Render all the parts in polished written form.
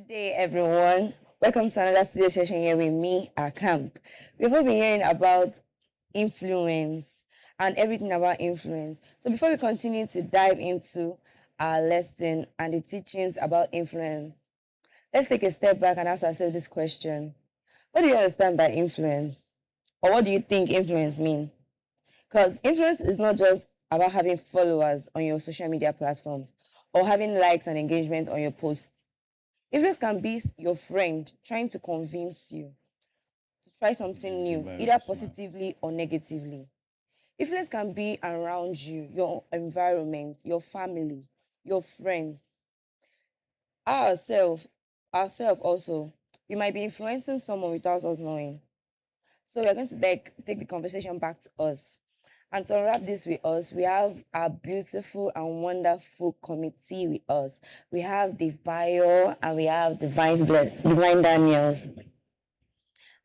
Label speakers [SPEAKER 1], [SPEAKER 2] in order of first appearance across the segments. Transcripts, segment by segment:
[SPEAKER 1] Day, everyone. Welcome to another studio session here with me at camp. We've all been hearing about influence and everything about influence. So before we continue to dive into our lesson and the teachings about influence, let's take a step back and ask ourselves this question. What do you understand by influence? Or what do you think influence mean? Because influence is not just about having followers on your social media platforms or having likes and engagement on your posts. Influence can be your friend trying to convince you to try something new, either positively or negatively. Influence can be around you, your environment, your family, your friends, ourselves, ourselves also. We might be influencing someone without us knowing. So we're going to take the conversation back to us. And to wrap this with us, we have our beautiful and wonderful committee with us. We have Dave Bayo and we have Divine Daniels.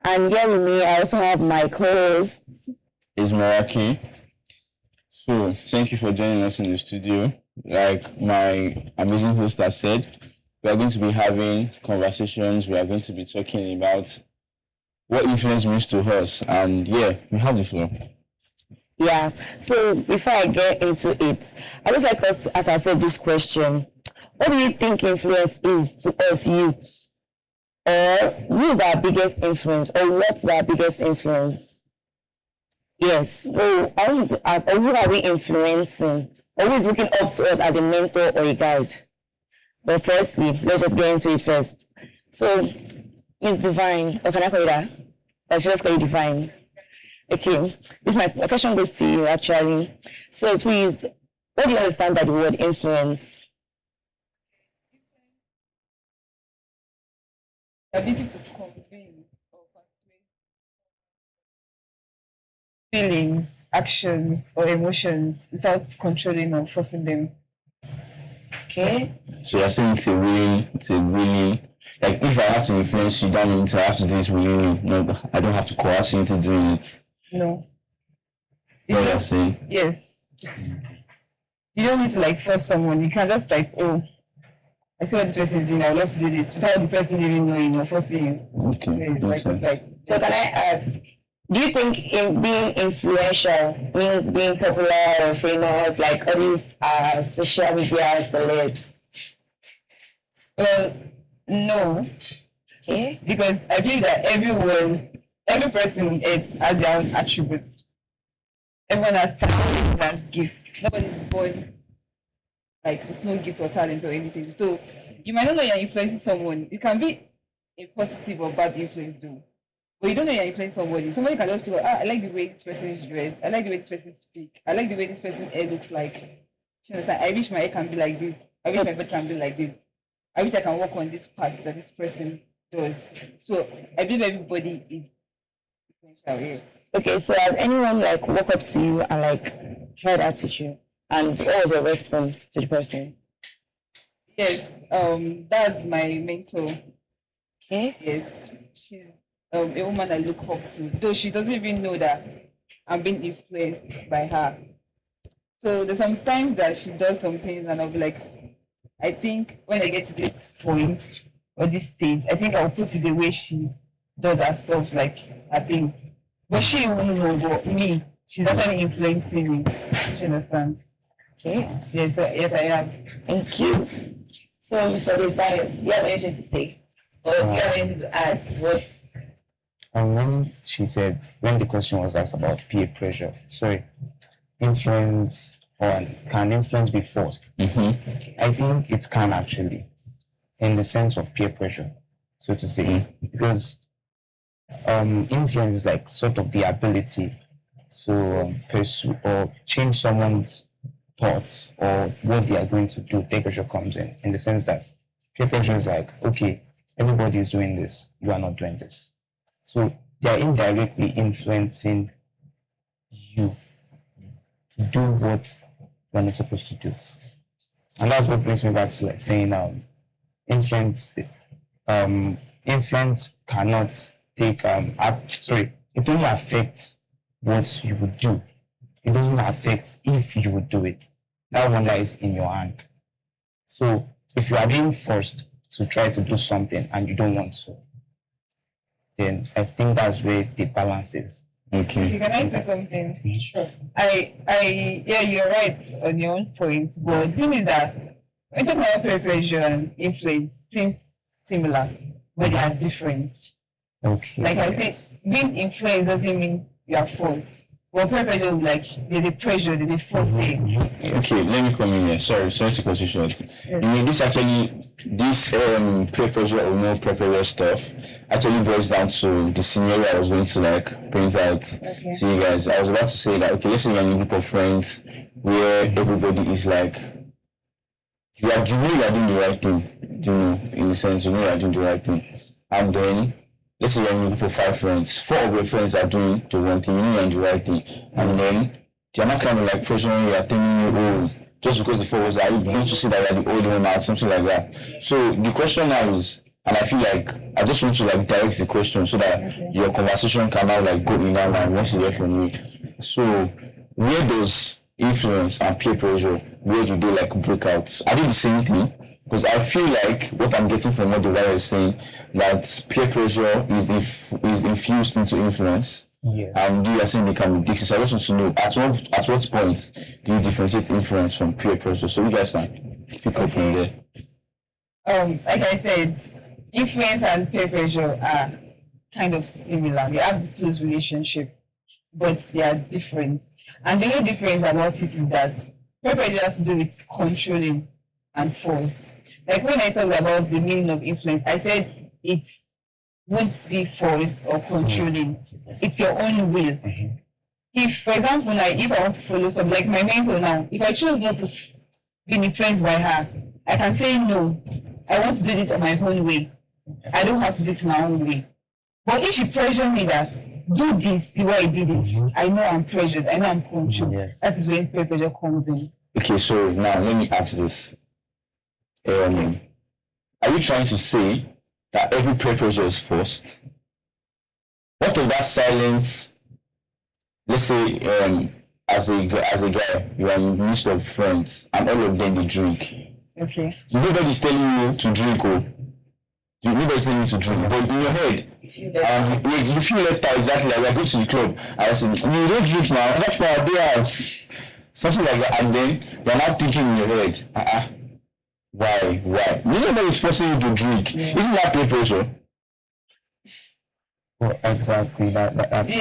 [SPEAKER 1] And here with me, I also have my co-hosts.
[SPEAKER 2] Is Meraki. So thank you for joining us in the studio. Like my amazing host has said, we are going to be having conversations. We are going to be talking about what influence means to us. And yeah, we have the floor.
[SPEAKER 1] Yeah, so before I get into it, I just like us to ask ourselves this question. What do you think influence is to us youths? Or who is our biggest influence? Or what's our biggest influence? Yes, so I want you to ask, or who are we influencing? Or who is looking up to us as a mentor or a guide? But firstly, let's just get into it first. So, Miss Divine, or can I call you that? Or should I just call you Divine? Okay, my question goes to you actually. So please, what do you understand by the word influence?
[SPEAKER 3] The ability to convince or persuade feelings, actions, or emotions without controlling or forcing them.
[SPEAKER 1] Okay.
[SPEAKER 2] So you're saying it's a really, like if I have to influence you, that means I have to do it really. No, I don't have to coerce you into doing it.
[SPEAKER 3] No.
[SPEAKER 2] What you're saying?
[SPEAKER 3] Yes. You don't need to like force someone. You can just like, oh, I see what this person is doing. I would love to do this. Without the person even knowing or forcing you.
[SPEAKER 2] Okay.
[SPEAKER 3] So it's like, just like.
[SPEAKER 1] So can I ask, do you think being influential means being popular or famous, like all these social media celebs?
[SPEAKER 3] Well, no.
[SPEAKER 1] Okay.
[SPEAKER 3] Because I believe that every person on earth has their own attributes. Everyone has talent and gifts. Nobody's born like with no gift or talent or anything. So you might not know you're influencing someone. It can be a positive or bad influence though. But you don't know you're influencing somebody. Somebody can just go, I like the way this person is dressed. I like the way this person speaks. I like the way this person's hair looks like. You understand? I wish my hair can be like this. I wish my bed can be like this. I wish I can walk on this path that this person does. So I believe everybody is influential here.
[SPEAKER 1] Okay, so has anyone like walk up to you and like tried that with you? And what was your response to the person?
[SPEAKER 3] Yes, that's my mentor.
[SPEAKER 1] Okay.
[SPEAKER 3] Yes, she's a woman I look up to, though she doesn't even know that I'm being influenced by her. So there's sometimes that she does some things and I'll be like, I think when I get to this point or this stage, I think I'll put it the way she does herself, like I think. But she won't know, but me, she's actually influencing me. She understands.
[SPEAKER 1] Okay.
[SPEAKER 3] Yes, so, yes, I am.
[SPEAKER 1] Thank you. So, Mr. Debayo, do you have anything to say? Or do you have anything to add to what?
[SPEAKER 4] When the question was asked about peer pressure, influence, or can influence be forced? I think it can actually, in the sense of peer pressure, so to say, because influence is like sort of the ability to pursue or change someone's thoughts or what they are going to do. Peer pressure comes in the sense that peer pressure is like, okay, everybody is doing this, you are not doing this. So they are indirectly influencing you to do what you're not supposed to do. And that's what brings me back to like saying influence cannot take it only affects what you would do. It doesn't affect if you would do it. That one lies in your hand. So if you are being forced to try to do something and you don't want to, then I think that's where the balance is.
[SPEAKER 2] Okay.
[SPEAKER 3] Can I say something?
[SPEAKER 4] Sure.
[SPEAKER 3] Yeah, you're right on your own point. But the thing is that when talking about peer pressure and influence seems similar, but they are different.
[SPEAKER 4] Okay.
[SPEAKER 3] Like I
[SPEAKER 4] yes.
[SPEAKER 3] said, being influenced doesn't mean you are forced. Well, peer pressure, like there's a pressure, there's a force there.
[SPEAKER 2] Okay, let me come in here. Sorry to cut you short. You know, this peer pressure or no peer pressure stuff actually boils down to the scenario I was going to like point out to you guys. I was about to say that, okay, let's say you're in a group of friends where everybody is like, you know you're doing the right thing, you know, in the sense, you know you're doing the right thing. And then, let's say you're in a group of 5 friends, 4 of your friends are doing the wrong thing, you know you're doing the right thing. And then, they're not kind of like pressuring you, are telling you, oh, just because the 4 was there, you don't you see that you're the old one or something like that. So the question now is, and I feel like I just want to like direct the question so that your conversation can now like go in that line once you hear from me. So where does influence and peer pressure, where do they like break out? Are they the same thing? Because I feel like what I'm getting from what the writer is saying, that peer pressure is infused into influence.
[SPEAKER 4] Yes.
[SPEAKER 2] And you are saying they can be dictated. So I just want to know at what point do you differentiate influence from peer pressure? So you guys can pick up from there.
[SPEAKER 3] Like I said, influence and peer pressure are kind of similar. They have this close relationship, but they are different. And the only difference about it is that peer pressure has to do with controlling and forced. Like when I talked about the meaning of influence, I said it won't be forced or controlling. It's your own will. If, for example, like if I want to follow some, like my mentor now, if I choose not to be influenced by her, I can say no. I want to do this on my own way. I don't have to do it in my own way. But if she pressure me that do this the way I did it, I know I'm pressured. I know I'm controlled.
[SPEAKER 4] Yes.
[SPEAKER 3] That is when peer pressure comes in.
[SPEAKER 2] Okay, so now let me ask this. Are you trying to say that every peer pressure is forced? What of that silence? Let's say, as a guy, you are in the midst of friends, and all of them they drink.
[SPEAKER 3] Okay.
[SPEAKER 2] Nobody's telling you to drink, nobody's telling you to drink, but in your head, you feel left out exactly like we're going to the club. I said, you don't drink now, that's for our day out. Something like that, and then you're not thinking in your head, why? Nobody's forcing you to drink.
[SPEAKER 3] Yeah.
[SPEAKER 2] Isn't that peer pressure?
[SPEAKER 4] Well, exactly. That's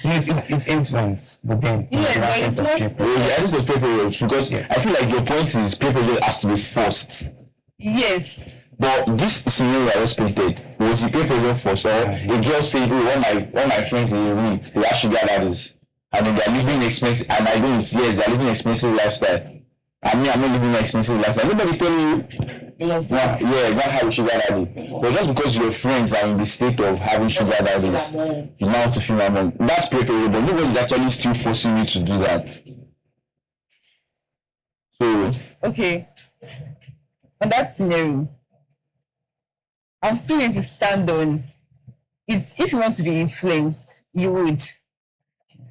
[SPEAKER 4] it's influence, but then
[SPEAKER 3] Yeah,
[SPEAKER 4] it's
[SPEAKER 3] but it's
[SPEAKER 4] an aspect of
[SPEAKER 3] not-
[SPEAKER 4] peer pressure.
[SPEAKER 2] Yeah, I think it's peer pressure because
[SPEAKER 4] Yes.
[SPEAKER 2] I feel like your point is peer pressure has to be forced.
[SPEAKER 3] Yes.
[SPEAKER 2] But this scenario I just painted, was the peer pressure forced, or a girl saying, oh, all my friends in the room, they have sugar daddies, and then they're living expensive, and I don't, yes, they're living expensive lifestyle. I'm not living an expensive lifestyle. Nobody's telling you, go have a sugar daddy. But just because your friends are in the state of having sugar daddies, you now have to feel among. That's peer pressure, but nobody's actually still forcing you to do that. So,
[SPEAKER 3] Okay. On that scenario, I'm still going to stand on is if you want to be influenced, you would.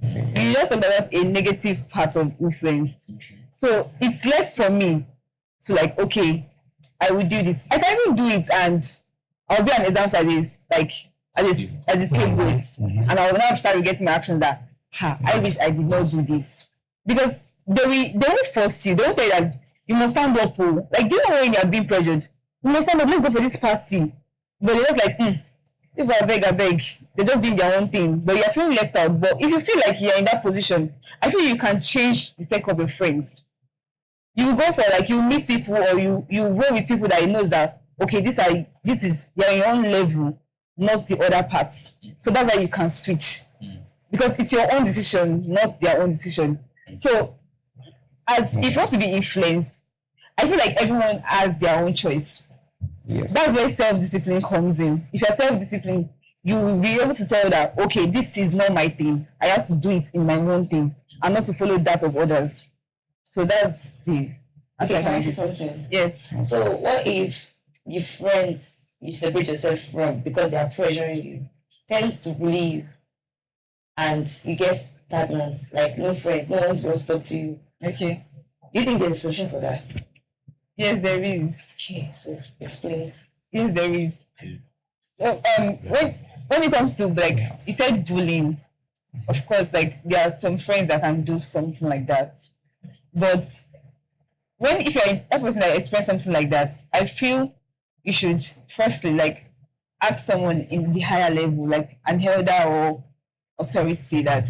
[SPEAKER 3] You just talked about a negative part of influence. So it's less for me to like, okay, I will do this. I can even do it and I'll be an example like this, like as a scapegoat. And I will now start getting my actions that, I wish I did not do this. Because they won't force you. They won't tell you that you must stand up. Like, do you know when you're being pressured? You must stand up, let's go for this party. But they're just like, people I beg. They're just doing their own thing. But you're feeling left out. But if you feel like you're in that position, I feel you can change the circle of your friends. You go for like you meet people or you roll with people that you know that okay, this is you're in your own level, not the other part. So that's why you can switch. Because it's your own decision, not their own decision. So as if you want to be influenced, I feel like everyone has their own choice.
[SPEAKER 4] Yes.
[SPEAKER 3] That's where self-discipline comes in. If you're self-disciplined, you will be able to tell that, okay, this is not my thing. I have to do it in my own thing and not to follow that of others. So that's the...
[SPEAKER 1] Okay, can I say something?
[SPEAKER 3] Yes.
[SPEAKER 1] So what if your friends you separate yourself from because they are pressuring you, tend to bully you, and you get stagnant, like no friends, no one's going to talk to you?
[SPEAKER 3] Okay.
[SPEAKER 1] Do you think there's a solution for that?
[SPEAKER 3] Yes, there is.
[SPEAKER 1] Okay, so explain.
[SPEAKER 3] Yes, there is. So when it comes to like you said bullying, of course, like there are some friends that can do something like that. But if you're a person that experience something like that, I feel you should firstly like ask someone in the higher level, like an elder or authority that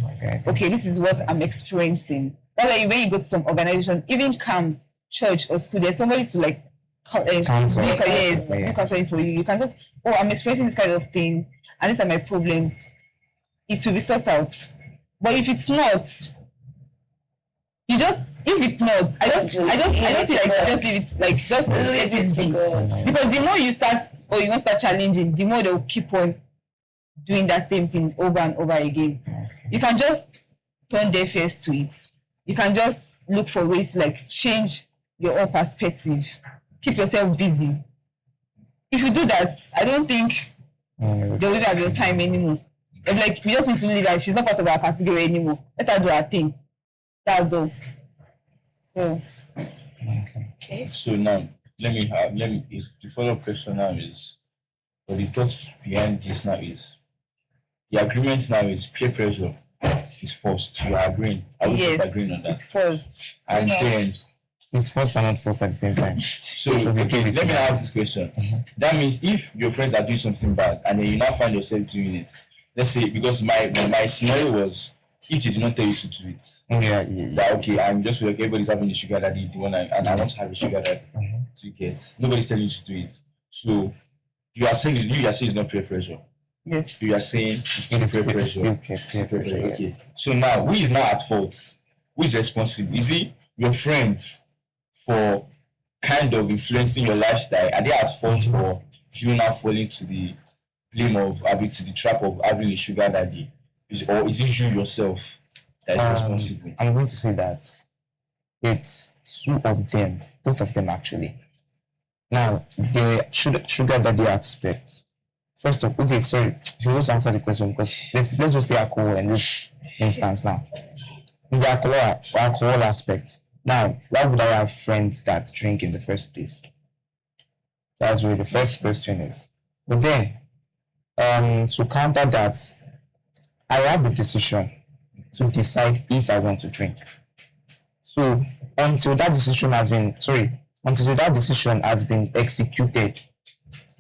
[SPEAKER 3] okay, this is what I'm experiencing. That's why when you go to some organization, even camps, church or school, there's somebody to like do counseling for you. You can just, oh, I'm experiencing this kind of thing, and these are my problems. It will be sorted out. But if it's not, you just, if it's not, I don't feel like just leave it, like just let it be. Because the more you start or you want to start challenging, the more they'll keep on doing that same thing over and over again. You can just turn their face to it. You can just look for ways to like change your own perspective. Keep yourself busy. If you do that, I don't think they'll even have your time anymore. If like we just need to leave her, she's not part of our category anymore. Let her do her thing. That's all. So
[SPEAKER 1] Okay.
[SPEAKER 2] So now if the follow-up question now is, or the thoughts behind this now is, the agreement now is peer pressure is forced. You are agreeing. I would
[SPEAKER 3] yes,
[SPEAKER 2] agreeing on that.
[SPEAKER 3] it's forced.
[SPEAKER 2] And then
[SPEAKER 4] It's forced and not forced at the same time.
[SPEAKER 2] so okay, let me ask this question. That means if your friends are doing something bad and then you now find yourself doing it, let's say, because my scenario was, if they did not tell you to do it, that okay, I'm just like everybody's having a sugar daddy, and I want to have a sugar daddy to get. Nobody's telling you to do it. So you are saying it's not peer pressure.
[SPEAKER 3] Yes.
[SPEAKER 2] So you are saying it's still peer pressure.
[SPEAKER 4] Peer pressure,
[SPEAKER 2] Okay.
[SPEAKER 4] yes.
[SPEAKER 2] So now, who is now at fault? Who is responsible? Is it your friends for kind of influencing your lifestyle? Are they at fault for you now falling to the blame of to the trap of having a sugar daddy? Or is it you yourself that is responsible?
[SPEAKER 4] I'm going to say that it's two of them, both of them actually. Now, the sugar daddy aspect. First of okay, sorry, you just answer the question because let's just say alcohol in this instance now. In the alcohol aspect. Now, why would I have friends that drink in the first place? That's where the first question is. But then, to counter that, I have the decision to decide if I want to drink. So until that decision has been executed,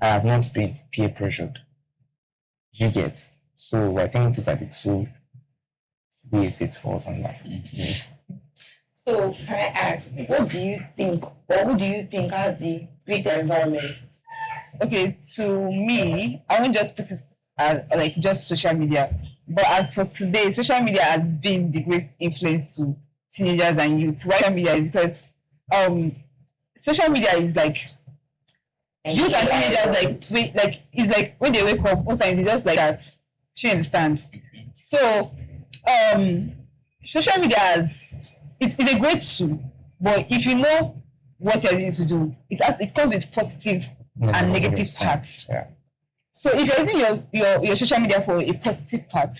[SPEAKER 4] I have not been peer pressured. You get? So I think these are the two ways it falls on that.
[SPEAKER 1] So can I ask, what do you think, or who do you think has the greater environment?
[SPEAKER 3] Okay, to me, I won't just put it as like just social media. But as for today, social media has been the great influence to teenagers and youth. Why social media is because social media is like youth and teenagers like it's like when they wake up, most times it's just like that. She understand. So social media it's a great tool, but if you know what you're using to do, it comes with positive and negative parts.
[SPEAKER 4] Yeah.
[SPEAKER 3] So if you're using your social media for a positive part,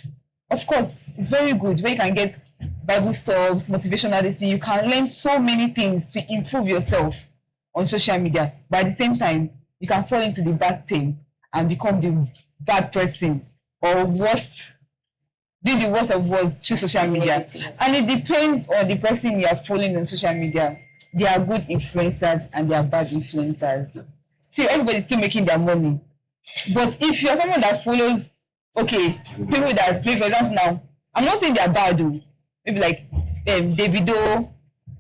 [SPEAKER 3] of course, it's very good where you can get Bible stuffs, motivational this thing. You can learn so many things to improve yourself on social media. But at the same time, you can fall into the bad thing and become the bad person or worst, do the worst of worst through social media. And it depends on the person you are following on social media. There are good influencers and there are bad influencers. Still, everybody's still making their money. But if you're someone that follows, okay, people that, for example now, I'm not saying they're bad though. Maybe like Davido,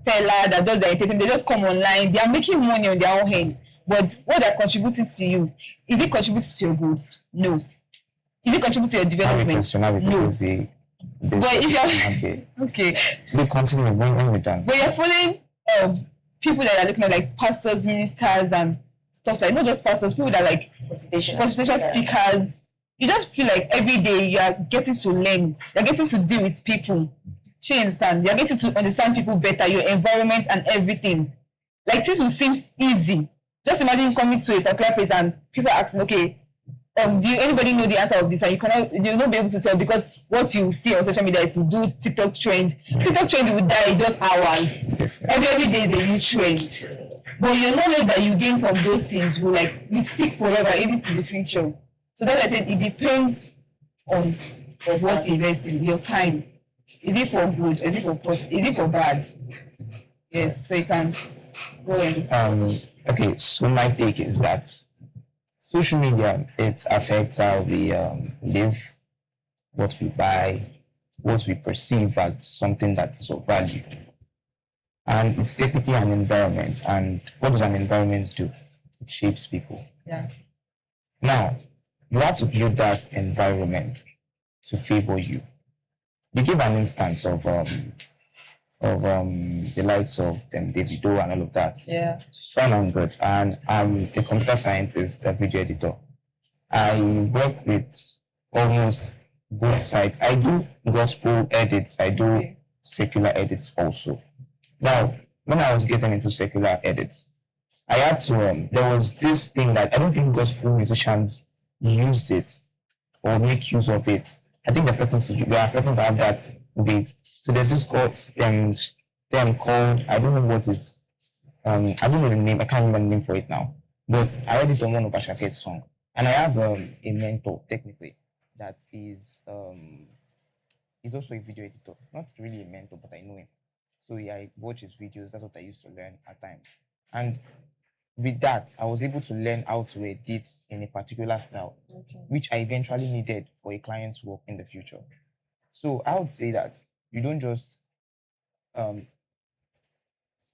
[SPEAKER 3] Fela, that does the entertainment, they just come online, they are making money on their own hand. But what they're contributing to you, is it contributing to your goods? No. Is it contributing to your development? No. But if you're okay.
[SPEAKER 4] We continue when we're done.
[SPEAKER 3] But you're following people that are looking at like pastors, ministers, and stuff like not just pastors, people that are like motivational speakers. You just feel like every day you are getting to learn, you're getting to deal with people. You understand? You're getting to understand people better, your environment and everything. Like things will seem easy. Just imagine coming to a particular place and people are asking, okay, do anybody know the answer of this? And you'll not be able to tell because what you see on social media is to do TikTok trend. TikTok trend will die in just hours. Every day is a new trend. But your knowledge that you gain from those things will like you stick forever, even to the future. So that's why I said it depends on what you invest in your time. Is it for good? Is it for is it for bad? Yes, so you can go in.
[SPEAKER 4] Okay, so my take is that social media, it affects how we live, what we buy, what we perceive as something that is of value. And it's technically an environment. And what does an environment do? It shapes people.
[SPEAKER 3] Yeah.
[SPEAKER 4] Now, you have to build that environment to favor you. You give an instance of the likes of Davido and all of that.
[SPEAKER 3] Yeah.
[SPEAKER 4] Fine and good. And I'm a computer scientist, a video editor. I work with almost both sides. I do gospel edits. I do secular edits also. Now, when I was getting into secular edits, I had to, there was this thing that I don't think gospel musicians used it or make use of it. I think we are starting to have that debate. So there's this term called, I don't know what is, I don't know the name, I can't remember the name for it now. But I heard it on one of Ashake's song. And I have a mentor, technically, that is also a video editor. Not really a mentor, but I know him. So yeah, I watch his videos. That's what I used to learn at times. And with that, I was able to learn how to edit in a particular style, which I eventually needed for a client's work in the future. So I would say that you don't just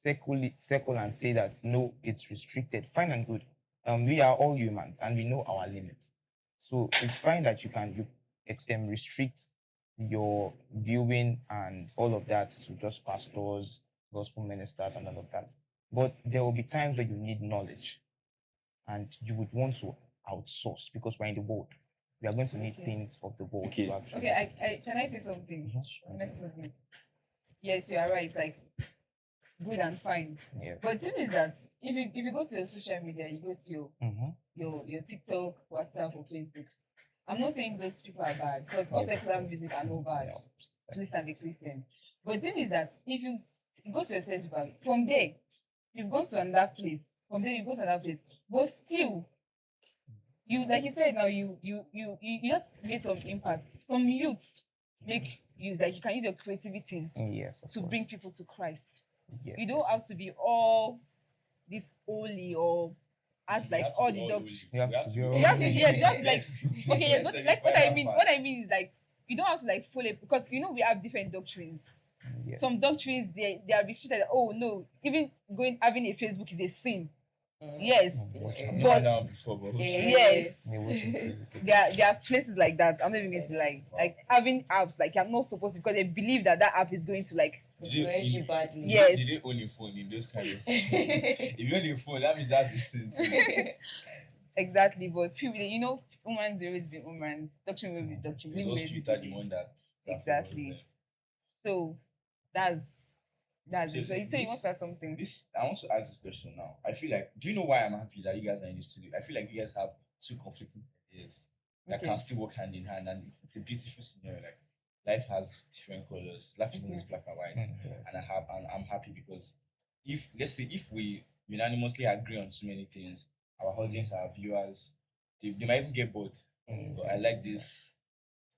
[SPEAKER 4] circle and say that no, it's restricted. Fine and good. We are all humans and we know our limits. So it's fine that you restrict your viewing and all of that to just pastors, gospel ministers, and all of that. But there will be times where you need knowledge and you would want to outsource because we're in the world. We are going to need things of the world.
[SPEAKER 2] Okay.
[SPEAKER 3] Okay, can I say something? Can I say something? Yes, you are right. Like good and fine.
[SPEAKER 4] Yeah.
[SPEAKER 3] But the thing is that if you go to your social media, you go to your TikTok, WhatsApp, or Facebook. I'm not saying those people are bad because all secular music are no bad. At least I'm a Christian. But the thing is that if you go to your search bar, from there, you've gone to another place. From there, you go to another place. But still, you like you said now, you just made some impact. Some youth make use like you can use your creativities to bring people to Christ.
[SPEAKER 4] Yes.
[SPEAKER 3] You don't have to be all this holy or as like all the doctrine.
[SPEAKER 4] You have to be all
[SPEAKER 3] You have to like okay, yes, like what I mean is like you don't have to like follow because you know we have different doctrines.
[SPEAKER 4] Yes.
[SPEAKER 3] Some doctrines they are restricted. Oh no, even having a Facebook is a sin. Yes, but yes, there are places like that. I'm not even going to like having apps like you're not supposed to because they believe that app is going to like
[SPEAKER 1] influence you badly.
[SPEAKER 3] Yes.
[SPEAKER 2] Did they own a phone in those kind of if you own a phone, that means that's a sin too.
[SPEAKER 3] Exactly, but people, you know, humans always been humans. Doctrine will be doctrine.
[SPEAKER 2] So those Twitter the one that
[SPEAKER 3] exactly. So that's it. So you say you want to start something.
[SPEAKER 2] I want to ask this question now. I feel like, do you know why I'm happy that you guys are in this studio? I feel like you guys have two conflicting ideas that can still work hand in hand, and it's a beautiful scenario. Like life has different colors. Life is not black and white, and I'm happy because let's say if we unanimously agree on too many things, our audience, our viewers, they might even get bored. But I like this.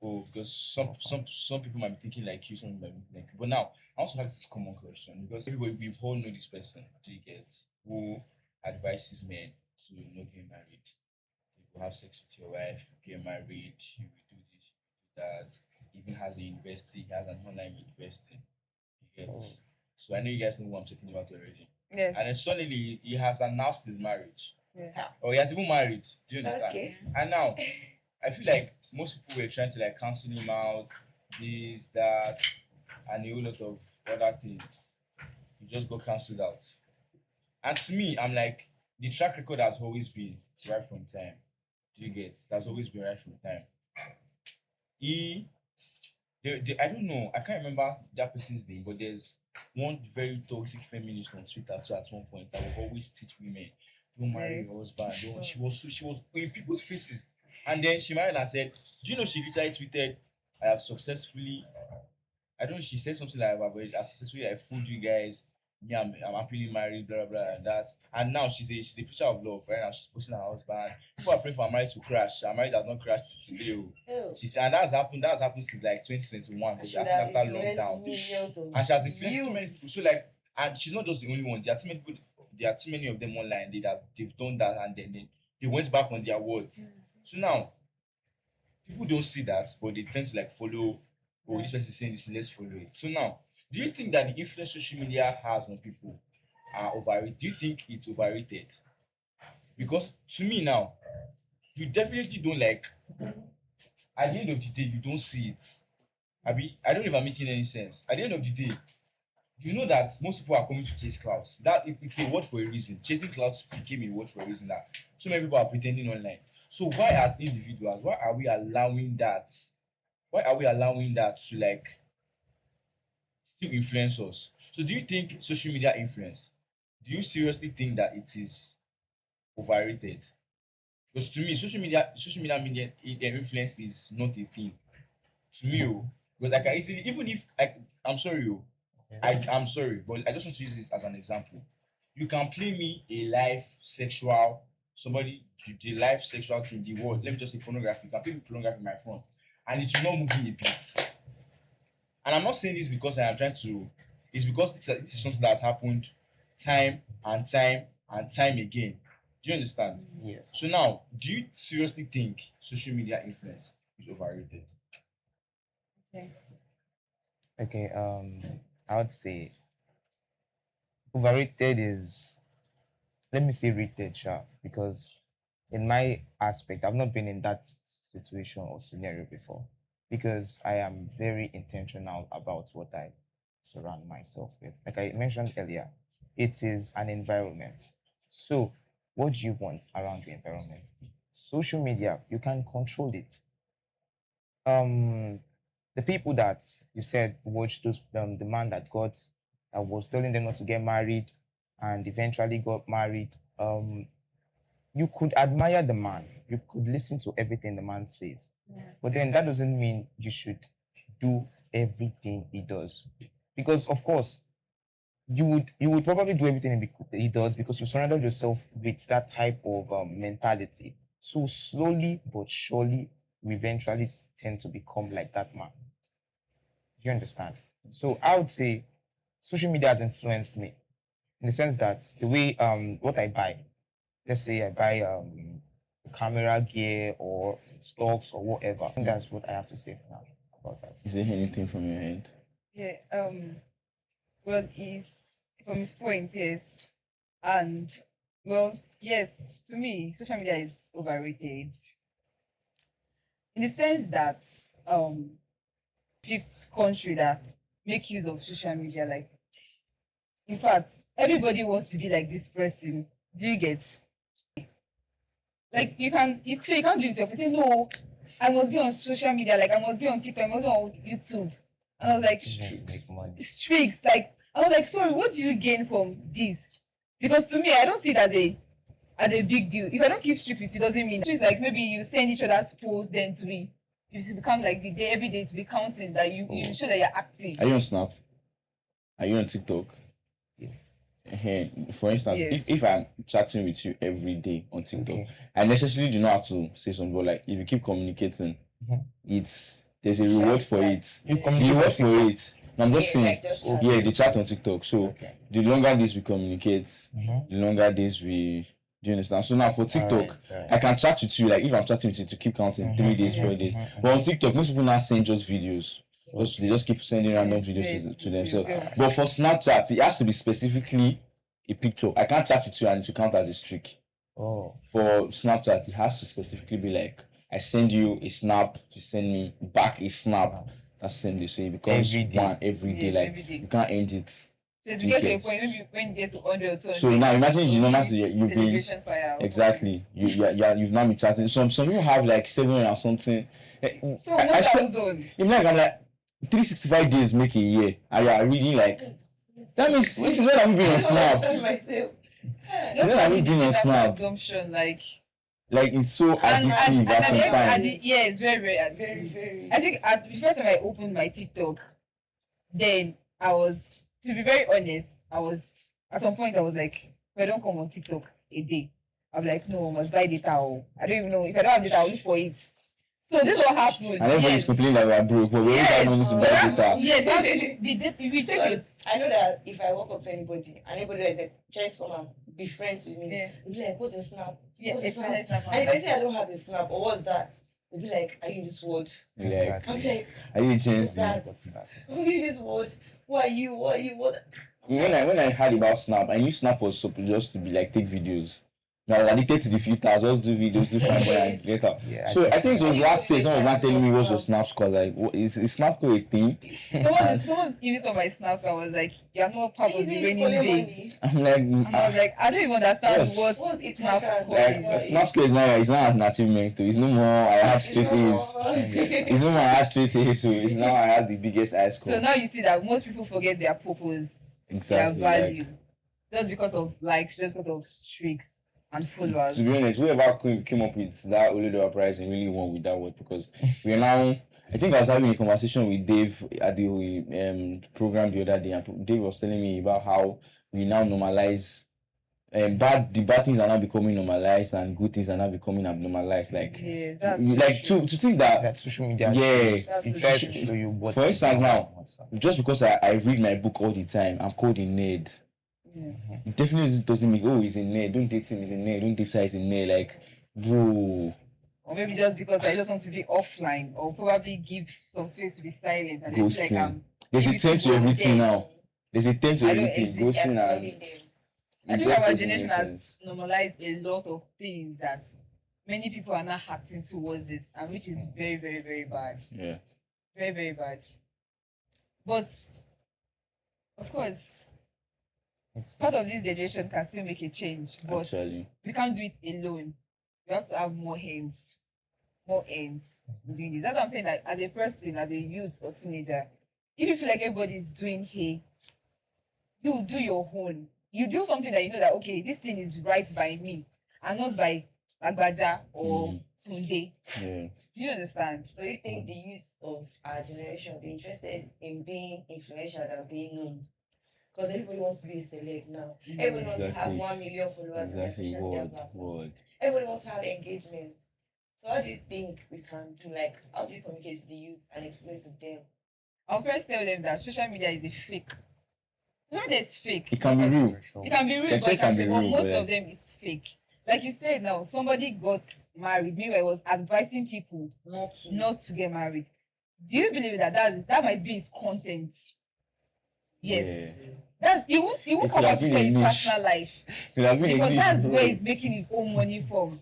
[SPEAKER 2] Oh, because some people might be thinking like you, some people might be thinking like you. But now I also have this common question because everybody we all know this person, do you get, who advises men to not get married. You will have sex with your wife, you get married, you will do this, you will do that. He even has a university, he has an online university. You get. So I know you guys know what I'm talking about already.
[SPEAKER 3] Yes.
[SPEAKER 2] And then suddenly he has announced his marriage.
[SPEAKER 3] Yeah.
[SPEAKER 2] Or he has even married. Do you understand?
[SPEAKER 1] Okay.
[SPEAKER 2] And now I feel like most people were trying to like cancel him out, this, that, and a whole lot of other things. He just got cancelled out. And to me, I'm like, the track record has always been right from time. Do you get? That's always been right from time. I don't know, I can't remember that person's name, but there's one very toxic feminist on Twitter too at one point that will always teach women, don't marry your husband. She was in people's faces. And then she married and said, do you know she literally tweeted, I have successfully, I don't know, she said something like, I successfully fooled you guys,
[SPEAKER 5] me, I'm happily married, blah blah blah, and that. And now she's a picture of love. Right now, she's posting her husband. People are praying for her marriage to crash. Her marriage has not crashed today. She's and that's happened. That's happened since like 2021. Because after lockdown, and she has influenced too many people. So like, and she's not just the only one. There are too many people. There are too many of them online. They've done that, and then they went back on their words. So now people don't see that, but they tend to like follow. Oh, this person is saying this, let's follow it. So now, do you think that the influence social media has on people are overrated? Do you think it's overrated? Because to me now, you definitely don't like. At the end of the day, you don't see it. I don't know if I'm making any sense. At the end of the day, you know that most people are coming to chase clouds. It's a word for a reason. Chasing clouds became a word for a reason that so many people are pretending online. So why, as individuals, why are we allowing that? Why are we allowing that to like still influence us? So do you think social media influence? Do you seriously think that it is overrated? Because to me, social media influence is not a thing. To me, because I can easily, even if I'm sorry, I'm sorry, but I just want to use this as an example. You can play me a live sexual somebody the live sexual thing, the word, let me just say pornography. You can play me pornography in my front, and it will not move me a bit. And I'm not saying this because I am trying to. It's because this is something that has happened time and time and time again. Do you understand?
[SPEAKER 4] Yes.
[SPEAKER 5] So now, do you seriously think social media influence is overrated?
[SPEAKER 4] Okay. I would say overrated is, let me say rated, sure, because in my aspect, I've not been in that situation or scenario before, because I am very intentional about what I surround myself with. Like I mentioned earlier, it is an environment. So, what do you want around your environment? Social media, you can control it. The people that you said watched those, the man that was telling them not to get married and eventually got married. You could admire the man, you could listen to everything the man says, but then that doesn't mean you should do everything he does, because of course you would probably do everything he does because you surrounded yourself with that type of mentality. So slowly but surely, we eventually tend to become like that man. Do you understand? So I would say social media has influenced me in the sense that the way what I buy, let's say I buy camera gear or stocks or whatever. I think that's what I have to say for now about that.
[SPEAKER 2] Is there anything from your end?
[SPEAKER 3] Yeah. Well, he's from his point, yes, and well, yes. To me, social media is overrated in the sense that fifth country that make use of social media, like in fact, everybody wants to be like this person. Do you get? Like you can't do it yourself. You say no, I must be on social media, like I must be on TikTok, I must be on YouTube. And I was like,
[SPEAKER 4] To make money.
[SPEAKER 3] streaks. Like I was like, sorry, what do you gain from this? Because to me, I don't see that as a big deal. If I don't keep streaks with you, doesn't mean it's like maybe you send each other's posts, then to be you become like the day every day to be counting that you show that you're active.
[SPEAKER 2] Are you on Snap? Are you on TikTok?
[SPEAKER 4] Yes.
[SPEAKER 2] For instance,
[SPEAKER 3] Yes.
[SPEAKER 2] if I'm chatting with you every day on TikTok,
[SPEAKER 4] Okay.
[SPEAKER 2] I necessarily do not have to say something, but like if you keep communicating,
[SPEAKER 4] Mhm.
[SPEAKER 2] there's a reward for it.
[SPEAKER 4] You
[SPEAKER 2] The
[SPEAKER 4] communicate
[SPEAKER 2] reward
[SPEAKER 4] on
[SPEAKER 2] for
[SPEAKER 4] TikTok.
[SPEAKER 2] it. No, I'm just saying, yeah, they chat on TikTok. So
[SPEAKER 4] Okay.
[SPEAKER 2] the longer days we communicate,
[SPEAKER 4] Mhm.
[SPEAKER 2] the longer days we. Do you understand? So now for TikTok,
[SPEAKER 4] Alright.
[SPEAKER 2] I can chat with you, like if I'm chatting with you to keep counting 3 days, 4 days. But on TikTok, most people now send just videos. They just keep sending random videos to themselves. But for Snapchat, it has to be specifically a picture. I can't chat with you and it will count as a streak.
[SPEAKER 4] Oh.
[SPEAKER 2] For Snapchat, it has to specifically be like, I send you a snap, you send me back a snap. That's same day. So it becomes
[SPEAKER 4] Every day.
[SPEAKER 2] one every day.
[SPEAKER 3] Yes,
[SPEAKER 2] like
[SPEAKER 3] every day.
[SPEAKER 2] you can't end it.
[SPEAKER 3] So to get to a
[SPEAKER 2] Yes.
[SPEAKER 3] point, maybe when you get to 100 or 200.
[SPEAKER 2] So now imagine you normally you've been
[SPEAKER 3] celebration fire.
[SPEAKER 2] exactly you've not been chatting. Some people have like 700 or something.
[SPEAKER 3] So
[SPEAKER 2] I said-
[SPEAKER 3] 1,000.
[SPEAKER 2] I'm like 365 days make a year, and you are reading like that means this is when I'm being on Snap.
[SPEAKER 3] Just
[SPEAKER 2] Then I
[SPEAKER 3] for me,
[SPEAKER 2] will be on
[SPEAKER 3] that
[SPEAKER 2] Snap.
[SPEAKER 3] consumption, like
[SPEAKER 2] Like it's so
[SPEAKER 3] and
[SPEAKER 2] addictive at some time.
[SPEAKER 3] yeah, it's very, very addictive. I think at the first time I opened my TikTok, then I was, to be very honest, I was at some point I was like, if I don't come on TikTok a day, I'm like, no, I must buy data. Or I don't even know if I don't have data, I'll look for it. So this is what happened.
[SPEAKER 2] And everybody's complaining that we are broke, but we always have money to buy data.
[SPEAKER 3] Yes, if you check it,
[SPEAKER 1] I know that if I walk up to anybody and anybody is like trying to come and be friends with me,
[SPEAKER 3] Yeah.
[SPEAKER 1] they'll be like, what's your snap?
[SPEAKER 3] yes,
[SPEAKER 1] What's
[SPEAKER 3] it's
[SPEAKER 1] your
[SPEAKER 3] not
[SPEAKER 1] snap? And if I say I don't have a snap, or what's that? They'll be like, are you in this world?
[SPEAKER 2] Like,
[SPEAKER 1] I'm like,
[SPEAKER 2] are you a
[SPEAKER 1] what's
[SPEAKER 2] chance?
[SPEAKER 1] that?
[SPEAKER 4] What's that?
[SPEAKER 1] Who in this world? Who are you? What are you? What?
[SPEAKER 2] When I heard about Snap, I knew Snap was supposed just to be like take videos. Now I was addicted to the filters, just do videos, do fine boy and get out.
[SPEAKER 4] Yeah,
[SPEAKER 2] So I think it was last day someone was not telling me what's your
[SPEAKER 1] Snap.
[SPEAKER 2] Snap score. Like, what, is Snapcode a thing?
[SPEAKER 3] someone's giving some of my snaps. I was like, you're not part of the
[SPEAKER 1] Easy,
[SPEAKER 3] raining
[SPEAKER 1] calling
[SPEAKER 3] babes.
[SPEAKER 1] money.
[SPEAKER 2] I'm like,
[SPEAKER 3] And I was like, I don't even understand
[SPEAKER 2] Yes.
[SPEAKER 3] what
[SPEAKER 1] What's it
[SPEAKER 3] snap
[SPEAKER 1] like?
[SPEAKER 3] score
[SPEAKER 2] like
[SPEAKER 3] is.
[SPEAKER 2] Snap score is not it's not an achievement. It's no more I had straight A's. It's no more I had straight A's, so it's now I had the biggest I score.
[SPEAKER 3] So now you see that most people forget their purpose,
[SPEAKER 2] Exactly.
[SPEAKER 3] their
[SPEAKER 2] Like,
[SPEAKER 3] value, just because of likes, just because of streaks and followers.
[SPEAKER 2] to be honest, whoever came up with that Oludo uprising really won with that word because we are now. I think I was having a conversation with Dave at the program the other day, and Dave was telling me about how we now normalize the bad things are now becoming normalized and good things are now becoming abnormalized. Like,
[SPEAKER 3] Yes, that's
[SPEAKER 2] like to think that
[SPEAKER 4] That social media.
[SPEAKER 2] Yeah.
[SPEAKER 3] That's
[SPEAKER 4] It
[SPEAKER 3] so
[SPEAKER 4] tries
[SPEAKER 3] true.
[SPEAKER 4] to show you what.
[SPEAKER 2] For instance, now,
[SPEAKER 4] what's up.
[SPEAKER 2] just because I read my book all the time, I'm called a nerd.
[SPEAKER 3] Yeah.
[SPEAKER 2] It definitely doesn't mean he's a nerd. Don't date him, he's a nerd. Don't date her, he's a nerd. Like, bro.
[SPEAKER 3] Or maybe just because I just want to be offline, or probably give some space to be silent, and then be like,
[SPEAKER 2] Ghosting. There's a
[SPEAKER 3] maybe
[SPEAKER 2] term to
[SPEAKER 3] people
[SPEAKER 2] everything
[SPEAKER 3] dead.
[SPEAKER 2] now. There's a term to
[SPEAKER 3] I don't
[SPEAKER 2] everything.
[SPEAKER 3] exist
[SPEAKER 2] Ghosting
[SPEAKER 1] Yes,
[SPEAKER 2] and
[SPEAKER 1] loving them.
[SPEAKER 3] I
[SPEAKER 2] it
[SPEAKER 3] think
[SPEAKER 2] just
[SPEAKER 3] our
[SPEAKER 2] doesn't
[SPEAKER 3] generation
[SPEAKER 2] make
[SPEAKER 3] has
[SPEAKER 2] sense.
[SPEAKER 3] normalized a lot of things that many people are not acting towards it, and which is very, very, very bad.
[SPEAKER 2] Yeah.
[SPEAKER 3] Very, very bad. But of course,
[SPEAKER 4] It's
[SPEAKER 3] part of this generation can still make a change, but
[SPEAKER 2] Actually.
[SPEAKER 3] we can't do it alone. We have to have more hands, more ends in doing this. That's what I'm saying. Like as a person, as a youth or teenager, if you feel like everybody's doing hey, you do your own. You do something that you know that okay, this thing is right by me and not by Agbaja or Tunde.
[SPEAKER 2] Yeah.
[SPEAKER 3] Do you understand?
[SPEAKER 1] So you think the youth of our generation be interested in being influential than being known? Because everybody wants to be a celeb now. Everybody wants to have
[SPEAKER 2] Exactly.
[SPEAKER 1] 1 million followers on their
[SPEAKER 2] Exactly.
[SPEAKER 1] social media
[SPEAKER 2] Word.
[SPEAKER 1] platform.
[SPEAKER 2] Word.
[SPEAKER 1] Everybody wants to have engagement. So how do you think we can do, like, how do you communicate to the youth and explain to them?
[SPEAKER 3] I'll first tell them that social media is a fake. Social media is fake.
[SPEAKER 2] It can be
[SPEAKER 3] because
[SPEAKER 2] real.
[SPEAKER 3] It can be real,
[SPEAKER 2] They
[SPEAKER 3] but
[SPEAKER 2] say
[SPEAKER 3] it can
[SPEAKER 2] can
[SPEAKER 3] be
[SPEAKER 2] be
[SPEAKER 3] but
[SPEAKER 2] real,
[SPEAKER 3] most
[SPEAKER 2] but
[SPEAKER 3] of them is fake. Like you said now, somebody got married. Meanwhile, I was advising people not to get married. Do you believe that might be his content? Yes.
[SPEAKER 2] Yeah.
[SPEAKER 3] That he won't
[SPEAKER 2] It
[SPEAKER 3] come
[SPEAKER 2] could have
[SPEAKER 3] out to
[SPEAKER 2] been
[SPEAKER 3] tell
[SPEAKER 2] a
[SPEAKER 3] his
[SPEAKER 2] niche.
[SPEAKER 3] personal life.
[SPEAKER 2] It has been a
[SPEAKER 3] Because
[SPEAKER 2] niche,
[SPEAKER 3] that's
[SPEAKER 2] bro.
[SPEAKER 3] where he's making his own money from.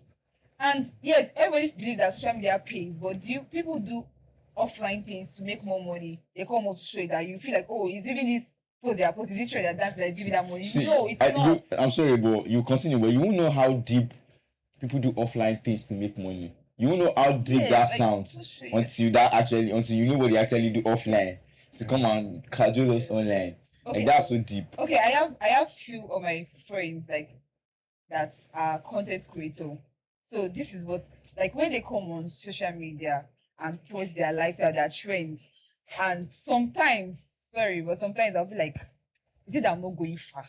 [SPEAKER 3] And yes, everybody believes that social media pays, but people do offline things to make more money? They come out to show you that you feel like, oh, is even this post they are posting, this trend that's like giving that money?
[SPEAKER 2] See,
[SPEAKER 3] No, it's not.
[SPEAKER 2] I'm sorry, but you continue, but you won't know how deep people do offline things to make money. You won't know how deep
[SPEAKER 3] Yeah,
[SPEAKER 2] that
[SPEAKER 3] like,
[SPEAKER 2] sounds
[SPEAKER 3] to show you.
[SPEAKER 2] until you know what they actually do offline to come and cajole us online.
[SPEAKER 3] Okay.
[SPEAKER 2] Like that's so deep.
[SPEAKER 3] Okay, I have few of my friends like that are content creator. So this is what like when they come on social media and post their lifestyle, their trends, and sometimes sometimes I'll be like, is it that I'm not going far?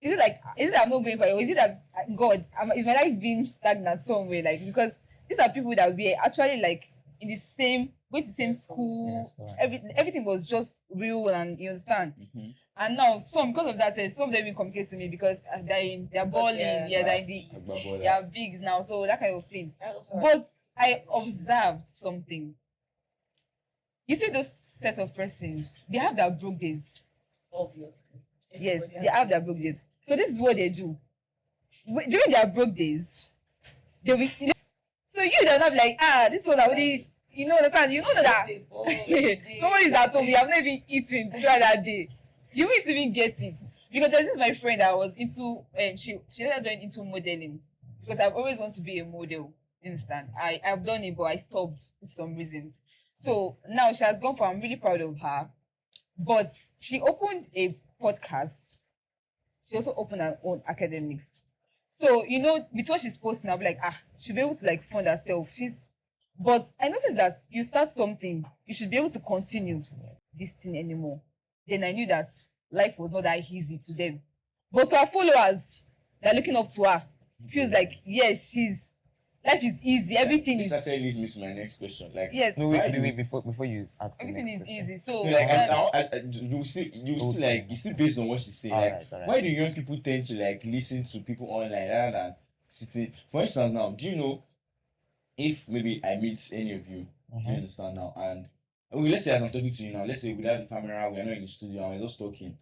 [SPEAKER 3] Is it that I'm not going far, or is it that God is my life being stagnant somewhere? Like because these are people that we actually like in the same going to the same school.
[SPEAKER 4] Yes, correct.
[SPEAKER 3] Everything was just real, and you understand.
[SPEAKER 2] Mm-hmm.
[SPEAKER 3] And now some because of that, some of them will communicate to me because they're balling, they're in the they are big now, so that kind of thing. But I observed something. You see those set of persons, they have their broke days.
[SPEAKER 1] Obviously.
[SPEAKER 3] Yes, they have their broke days. So this is what they do. During their broke days, they will. So you don't have like this one already. You know understand? You know that somebody is at home. You have not even eaten throughout that day. You won't even get it because there's this my friend that was into she later joined into modeling because I've always wanted to be a model. You understand? I've done it, but I stopped for some reasons. So now she has gone for. I'm really proud of her. But she opened a podcast. She also opened her own academics. So, you know, with what she's posting, I'll be like, she'll be able to like fund herself. But I noticed that you start something, you should be able to continue this thing anymore. Then I knew that life was not that easy to them. But to her followers, they're looking up to her. Feels like, yes, life is easy. Everything
[SPEAKER 5] This
[SPEAKER 3] is,
[SPEAKER 5] actually leads me to my next question. Like,
[SPEAKER 3] yes,
[SPEAKER 4] No,
[SPEAKER 5] Why
[SPEAKER 4] wait,
[SPEAKER 5] do-
[SPEAKER 4] wait, before you ask the
[SPEAKER 3] everything
[SPEAKER 4] next
[SPEAKER 3] is
[SPEAKER 4] question.
[SPEAKER 3] easy. So,
[SPEAKER 5] no, like,
[SPEAKER 3] um,
[SPEAKER 5] you still
[SPEAKER 4] Okay.
[SPEAKER 5] like, it's still based on what she's saying.
[SPEAKER 4] All
[SPEAKER 5] Like,
[SPEAKER 4] right, all right.
[SPEAKER 5] why do young people tend to like listen to people online rather than sitting? For instance, now, do you know if maybe I meet any of you? Do you
[SPEAKER 4] Mhm.
[SPEAKER 5] understand now? And okay, let's say as I'm talking to you now, let's say without the camera, we are not in the studio, and we're just talking.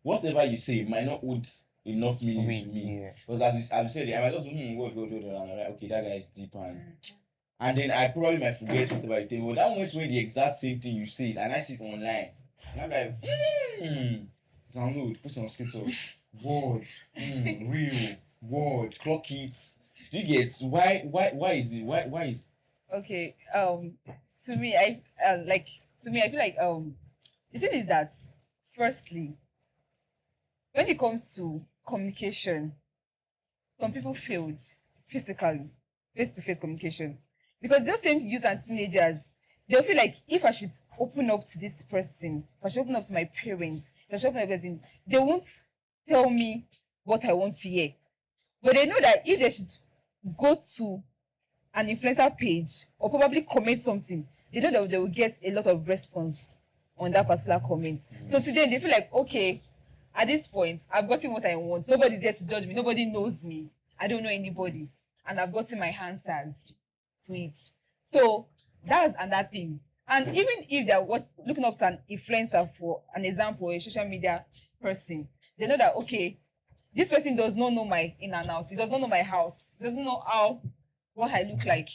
[SPEAKER 5] Whatever you say might not hold enough meaning to me.
[SPEAKER 4] Yeah.
[SPEAKER 5] Because as you said, I might just what, and I'm like, okay, that guy is deep, and then I probably might forget whatever you tell me. But that moment when the exact same thing you said, and I see it online, and I'm like, download, put on status, word, real, word, clock it. Do you get why is it why is
[SPEAKER 3] okay. To me, I feel like the thing is that, firstly, when it comes to communication, some people failed physically, face-to-face communication, because those same youth and teenagers, they'll feel like, if I should open up to this person, if I should open up to my parents, if I should open up to this person, they won't tell me what I want to hear. But they know that if they should go to an influencer page or probably comment something, they know that they will get a lot of response on that particular comment. So to them, they feel like, okay, at this point, I've gotten what I want. Nobody's there to judge me. Nobody knows me. I don't know anybody. And I've gotten my answers to it. So that's another thing. And even if they're looking up to an influencer, for an example, a social media person, they know that, okay, this person does not know my in and out. He does not know my house. He doesn't know what I look like.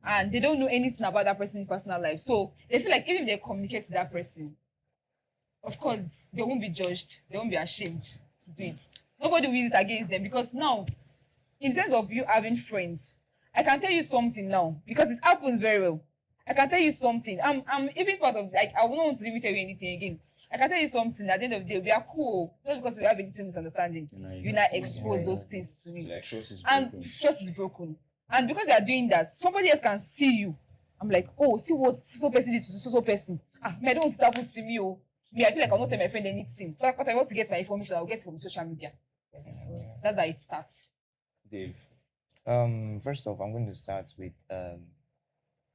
[SPEAKER 3] And they don't know anything about that person's personal life. So they feel like even if they communicate to that person, of course, they won't be judged. They won't be ashamed to do it. Nobody will use it against them, because now, in terms of you having friends, I can tell you something now, because it happens very well. I can tell you something. I'm even part of, like, I won't want to even tell you anything again. I can tell you something at the end of the day, we are cool. Just because we have a little misunderstanding, you now expose those things to me.
[SPEAKER 5] like trust is
[SPEAKER 3] And
[SPEAKER 5] broken?
[SPEAKER 3] trust is broken. And because they are doing that, somebody else can see you. I'm like, oh, see what so person did to so person. Me, I don't want it to happen to me. Oh, me, I feel like I'll not tell my friend anything. So if I want to get my information, I'll get it from social media. That's how it starts.
[SPEAKER 5] Dave.
[SPEAKER 4] First off, I'm going to start with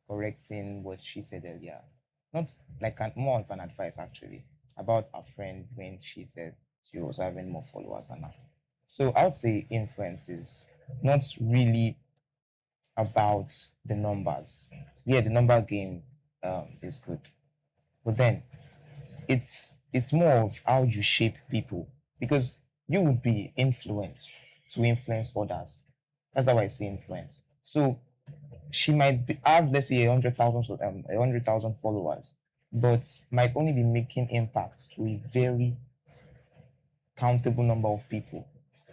[SPEAKER 4] correcting what she said earlier. Not like more of an advice actually about a friend when she said she was having more followers than her. So I would say influence is not really about the numbers. Yeah, the number game is good, but then it's more of how you shape people, because you would be influenced to influence others. That's how I see influence. So she might have, let's say, 100,000 followers, but might only be making impact to a very countable number of people,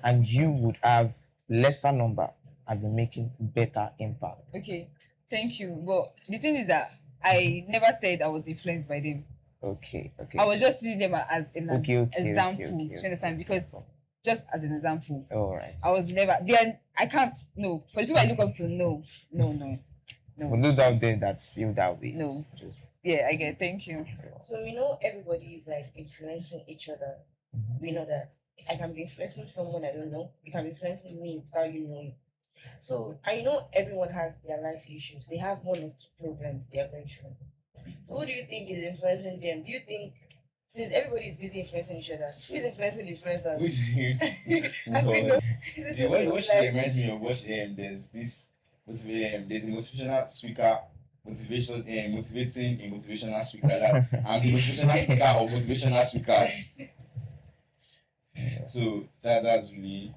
[SPEAKER 4] and you would have lesser number and be making better impact.
[SPEAKER 3] Okay, thank you. But the thing is that I never said I was influenced by them.
[SPEAKER 4] Okay.
[SPEAKER 3] I was just using them as an
[SPEAKER 4] Okay,
[SPEAKER 3] example. You understand? Because just as an example,
[SPEAKER 4] All right.
[SPEAKER 3] I was never then. I can't. No, for the people I look up to, no.
[SPEAKER 4] For those out there that feel that way,
[SPEAKER 3] No.
[SPEAKER 4] just
[SPEAKER 3] Yeah, I get. Thank you.
[SPEAKER 1] So everybody is like influencing each other. We know that. I can be influencing someone I don't know. You can be influencing me without you knowing. So I know everyone has their life issues. They have one or two problems they are going through. So what do you think is influencing them? Do you think, since everybody is busy influencing each other, who's influencing the influencers?
[SPEAKER 5] Who's here?
[SPEAKER 1] I mean, no.
[SPEAKER 5] What she reminds me of what there's this there's a motivational speaker motivating a motivational speaker I'm the motivational speaker of motivational speakers. So that's really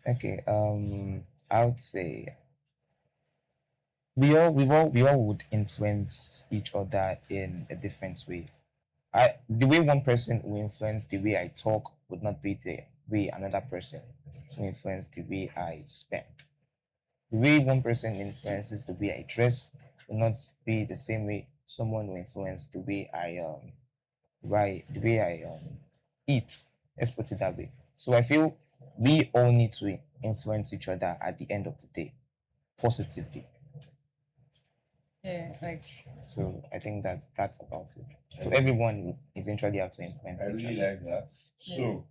[SPEAKER 4] okay. I would say we all would influence each other in a different way. The way one person will influence the way I talk would not be the way another person will influence the way I spend. The way one person influences the way I dress will not be the same way someone will influence the way I eat. Let's put it that way. So I feel we all need to influence each other at the end of the day, positively.
[SPEAKER 3] Yeah, like
[SPEAKER 4] So I think that's about it. So everyone eventually have to influence
[SPEAKER 5] I
[SPEAKER 4] each
[SPEAKER 5] really
[SPEAKER 4] other.
[SPEAKER 5] like that. So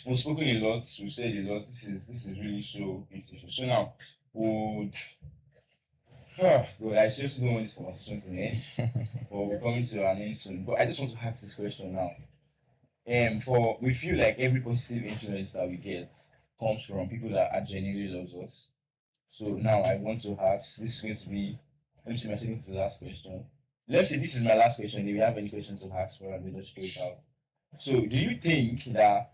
[SPEAKER 5] we've spoken a lot, we've said a lot. This is really so beautiful. So now would well, I seriously don't want this conversation to end, but we're coming to an end soon. But I just want to ask this question now. For we feel like every positive influence that we get comes from people that are genuinely loves us. So now I want to ask, this is going to be, let me see my second to the last question. Let's say this is my last question. If you have any questions to ask, well, we'll just throw it out. So do you think that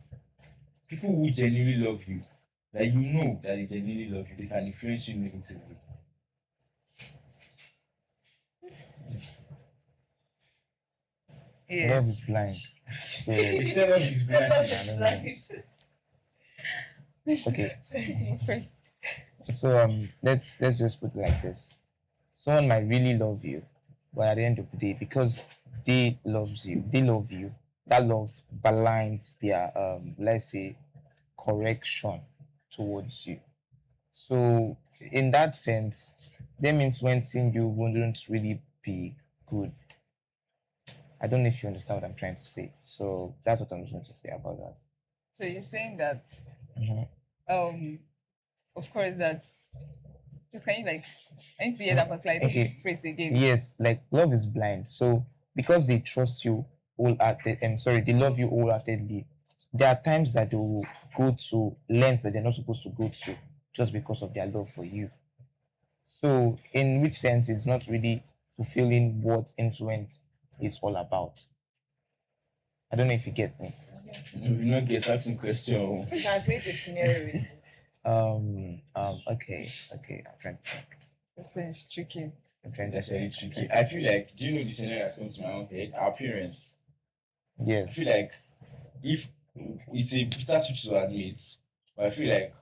[SPEAKER 5] people who genuinely love you, that you know that they genuinely love you, they can influence you negatively?
[SPEAKER 3] Yeah.
[SPEAKER 4] Love is blind. So
[SPEAKER 5] You said love is blind.
[SPEAKER 4] I don't know. Okay.
[SPEAKER 3] First,
[SPEAKER 4] So let's just put it like this. Someone might really love you, but at the end of the day, because they love you, that love blinds their let's say correction towards you. So in that sense, them influencing you wouldn't really be good. I don't know if you understand what I'm trying to say. So that's what I'm going to say about that.
[SPEAKER 3] so you're saying that
[SPEAKER 4] Mhm.
[SPEAKER 3] of course that just can you like I need to hear that particular
[SPEAKER 4] Okay.
[SPEAKER 3] phrase again.
[SPEAKER 4] Yes, like love is blind. So because they trust you they love you wholeheartedly. There are times that they will go to lengths that they're not supposed to go to just because of their love for you. So in which sense it's not really fulfilling what influence is all about. I don't know if you get me.
[SPEAKER 5] If you not get asking question,
[SPEAKER 3] You can create a scenario with it.
[SPEAKER 4] Okay, I'm trying to think.
[SPEAKER 3] This thing is tricky.
[SPEAKER 4] I'm trying to
[SPEAKER 5] that's very
[SPEAKER 4] think.
[SPEAKER 5] tricky. I feel like, do you know the scenario that's coming to my own head? Our parents. I
[SPEAKER 4] Yes.
[SPEAKER 5] feel like if it's a bitter truth to admit, but I feel like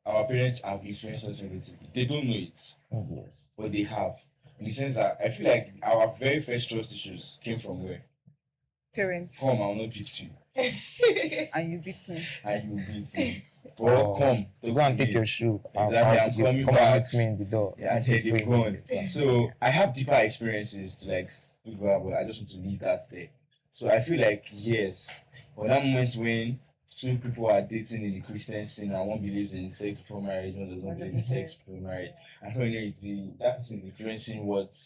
[SPEAKER 5] our parents have influenced us negatively. They don't know it,
[SPEAKER 4] Yes.
[SPEAKER 5] but they have. In the sense that I feel like our very first trust issues came from where?
[SPEAKER 3] Parents.
[SPEAKER 5] Come, I will not beat you.
[SPEAKER 3] And you beat me.
[SPEAKER 5] And you beat me. Or come.
[SPEAKER 4] You go and take your shoe.
[SPEAKER 5] Exactly, I'm coming
[SPEAKER 4] come
[SPEAKER 5] back.
[SPEAKER 4] and meet me in the door.
[SPEAKER 5] Yeah, and then they've gone. So I have deeper experiences to like figure out, but I just want to leave that there. So I feel like yes, but that moment when two people are dating in the Christian scene and one believes in sex before marriage, one does not believe in sex before marriage, I feel like that person is influencing what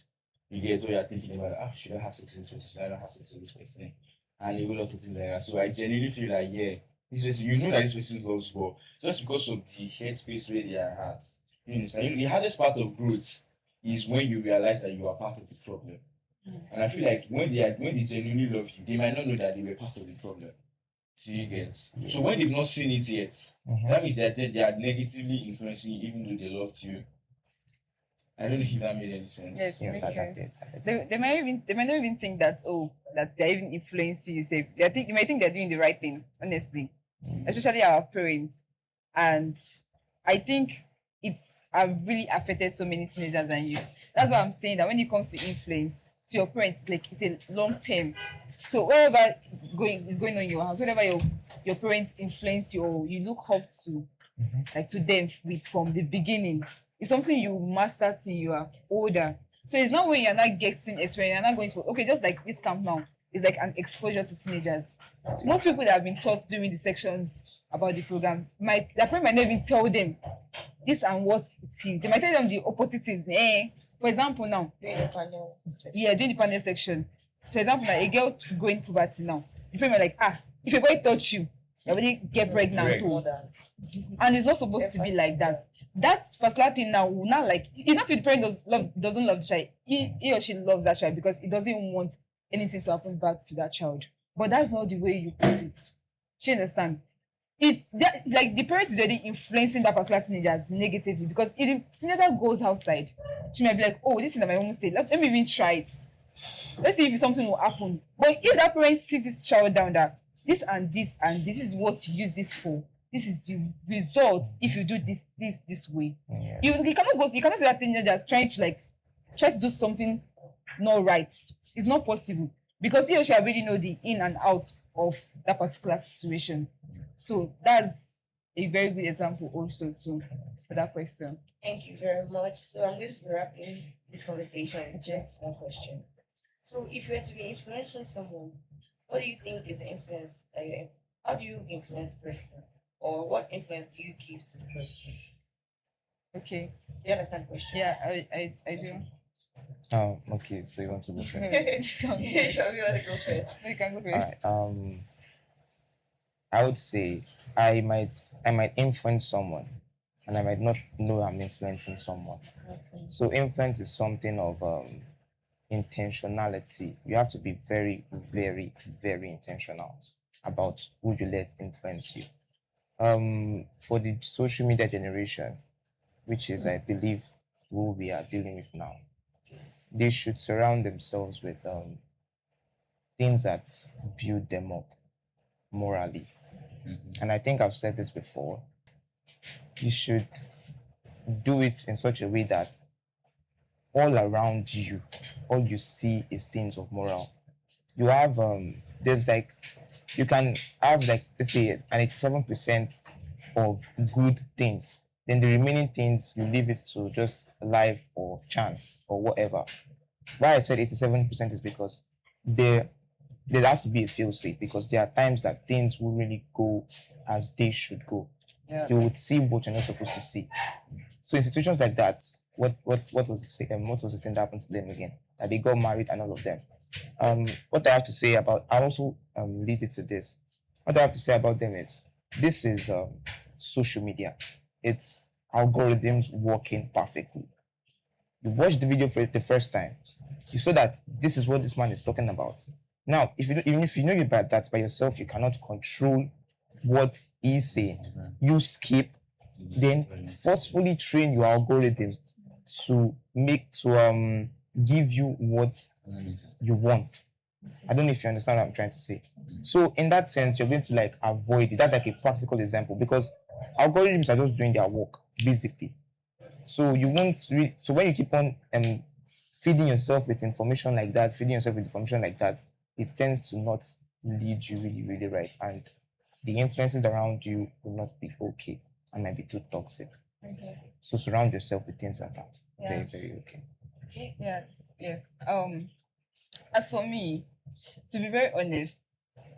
[SPEAKER 5] you get, what you're thinking about. Ah, should I have sex with this person? Should I not have sex with this person? And a whole lot of things like that. So I genuinely feel like yeah, this person, you know that this person loves God just because of the headspace where they are at. You understand? The hardest part of growth is when you realize that you are part of the problem. And I feel like when they genuinely love you, they might not know that they were part of the problem. Do you get? So when they've not seen it yet, that means they are negatively influencing you, even though they loved you. I don't know if that made any sense.
[SPEAKER 3] Yes,
[SPEAKER 4] Yeah,
[SPEAKER 3] makes sense.
[SPEAKER 4] that.
[SPEAKER 3] They might not even think that that they're even influencing you. Say they might think they're doing the right thing, honestly. Especially our parents. And I think it's really affected so many teenagers and youth. That's why I'm saying that when it comes to influence to your parents, like it's a long term. So wherever is going on in your house, whatever your parents influence you or you look up to, like to them with from the beginning, it's something you master till you are older. So it's not when you're not getting experience, you're not going to okay, just like this camp now, it's like an exposure to teenagers. So most people that have been taught during the sections about the program their parents might not even tell them this and what it is. They might tell them the opposite is. For example, now
[SPEAKER 1] During the panel section.
[SPEAKER 3] yeah, during the panel section. For example, now a girl going puberty now, the parents are like, if a boy touch you, you already get pregnant too.
[SPEAKER 1] Mothers.
[SPEAKER 3] And it's not supposed to be like that. That particular thing now will not like it's not if the parent doesn't love the child. He or she loves that child because he doesn't want anything to happen back to that child. But that's not the way you put it. She understand? It's like the parent is already influencing that particular teenagers negatively because if the teenager goes outside, she might be like, oh, this is what my mom said. Let me even try it. Let's see if something will happen. But if that parent sits this child down that this and this and this is what you use this for, this is the result if you do this way.
[SPEAKER 4] Yeah.
[SPEAKER 3] You cannot see that teenager trying to do something not right. It's not possible because he or she already know the in and out of that particular situation. So that's a very good example also too for that question.
[SPEAKER 1] Thank you very much. So I'm going to be wrapping this conversation with just one question. So if you were to be influencing someone, what do you think is the influence that you how do you influence a person? Or what influence do you give to the person?
[SPEAKER 3] Okay.
[SPEAKER 1] Do you understand the question?
[SPEAKER 3] Yeah, I do.
[SPEAKER 4] Oh, okay. So you want to go first?
[SPEAKER 1] Sure, you want to go first.
[SPEAKER 3] You can go
[SPEAKER 4] All
[SPEAKER 3] first.
[SPEAKER 4] right. I would say I might influence someone, and I might not know I'm influencing someone.
[SPEAKER 1] Okay.
[SPEAKER 4] So influence is something of intentionality. You have to be very, very, very intentional about who you let influence you. For the social media generation, which is I believe who we are dealing with now, they should surround themselves with things that build them up morally. And I think I've said this before. You should do it in such a way that all around you, all you see is things of moral. You have there's like you can have like let's say an 87% of good things. Then the remaining things you leave it to just life or chance or whatever. Why I said 87% is because there there has to be a fail safe because there are times that things will really go as they should go.
[SPEAKER 3] Yeah.
[SPEAKER 4] You would see what you're not supposed to see. So in situations like that, what was what was the thing that happened to them again? That they got married and all of them. What I have to say about I also lead it to this. What I have to say about them is this is social media. It's algorithms working perfectly. You watch the video for the first time, you saw that this is what this man is talking about. Now, if you even if you know you about that by yourself, you cannot control what he's saying. You skip, then forcefully train your algorithm to give you what you want. I don't know if you understand what I'm trying to say. So in that sense, you're going to like avoid it. That's like a practical example because algorithms are just doing their work basically. So you won't so when you keep on feeding yourself with information like that, it tends to not lead you really, really right. And the influences around you will not be okay and might be too toxic.
[SPEAKER 3] Okay.
[SPEAKER 4] So surround yourself with things that are
[SPEAKER 3] Yeah.
[SPEAKER 4] very, very okay.
[SPEAKER 1] Okay.
[SPEAKER 3] Yes, yes. As for me, to be very honest,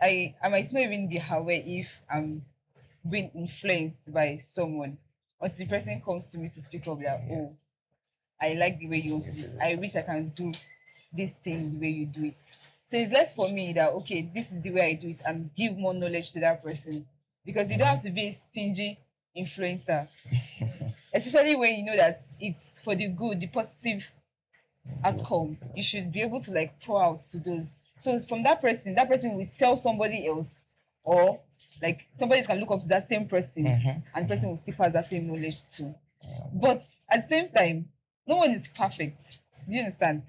[SPEAKER 3] I might not even be aware if I'm being influenced by someone until the person comes to me to speak of that. Oh, I like the way you do this. I wish I can do this thing the way you do it. So it's less for me that okay, this is the way I do it, and give more knowledge to that person because you don't have to be a stingy influencer, especially when you know that it's for the good, the positive outcome. You should be able to like pour out to those. So from that person will tell somebody else, or like somebody can look up to that same person,
[SPEAKER 4] Mhm.
[SPEAKER 3] and the person will still pass that same knowledge too. But at the same time, no one is perfect. Do you understand?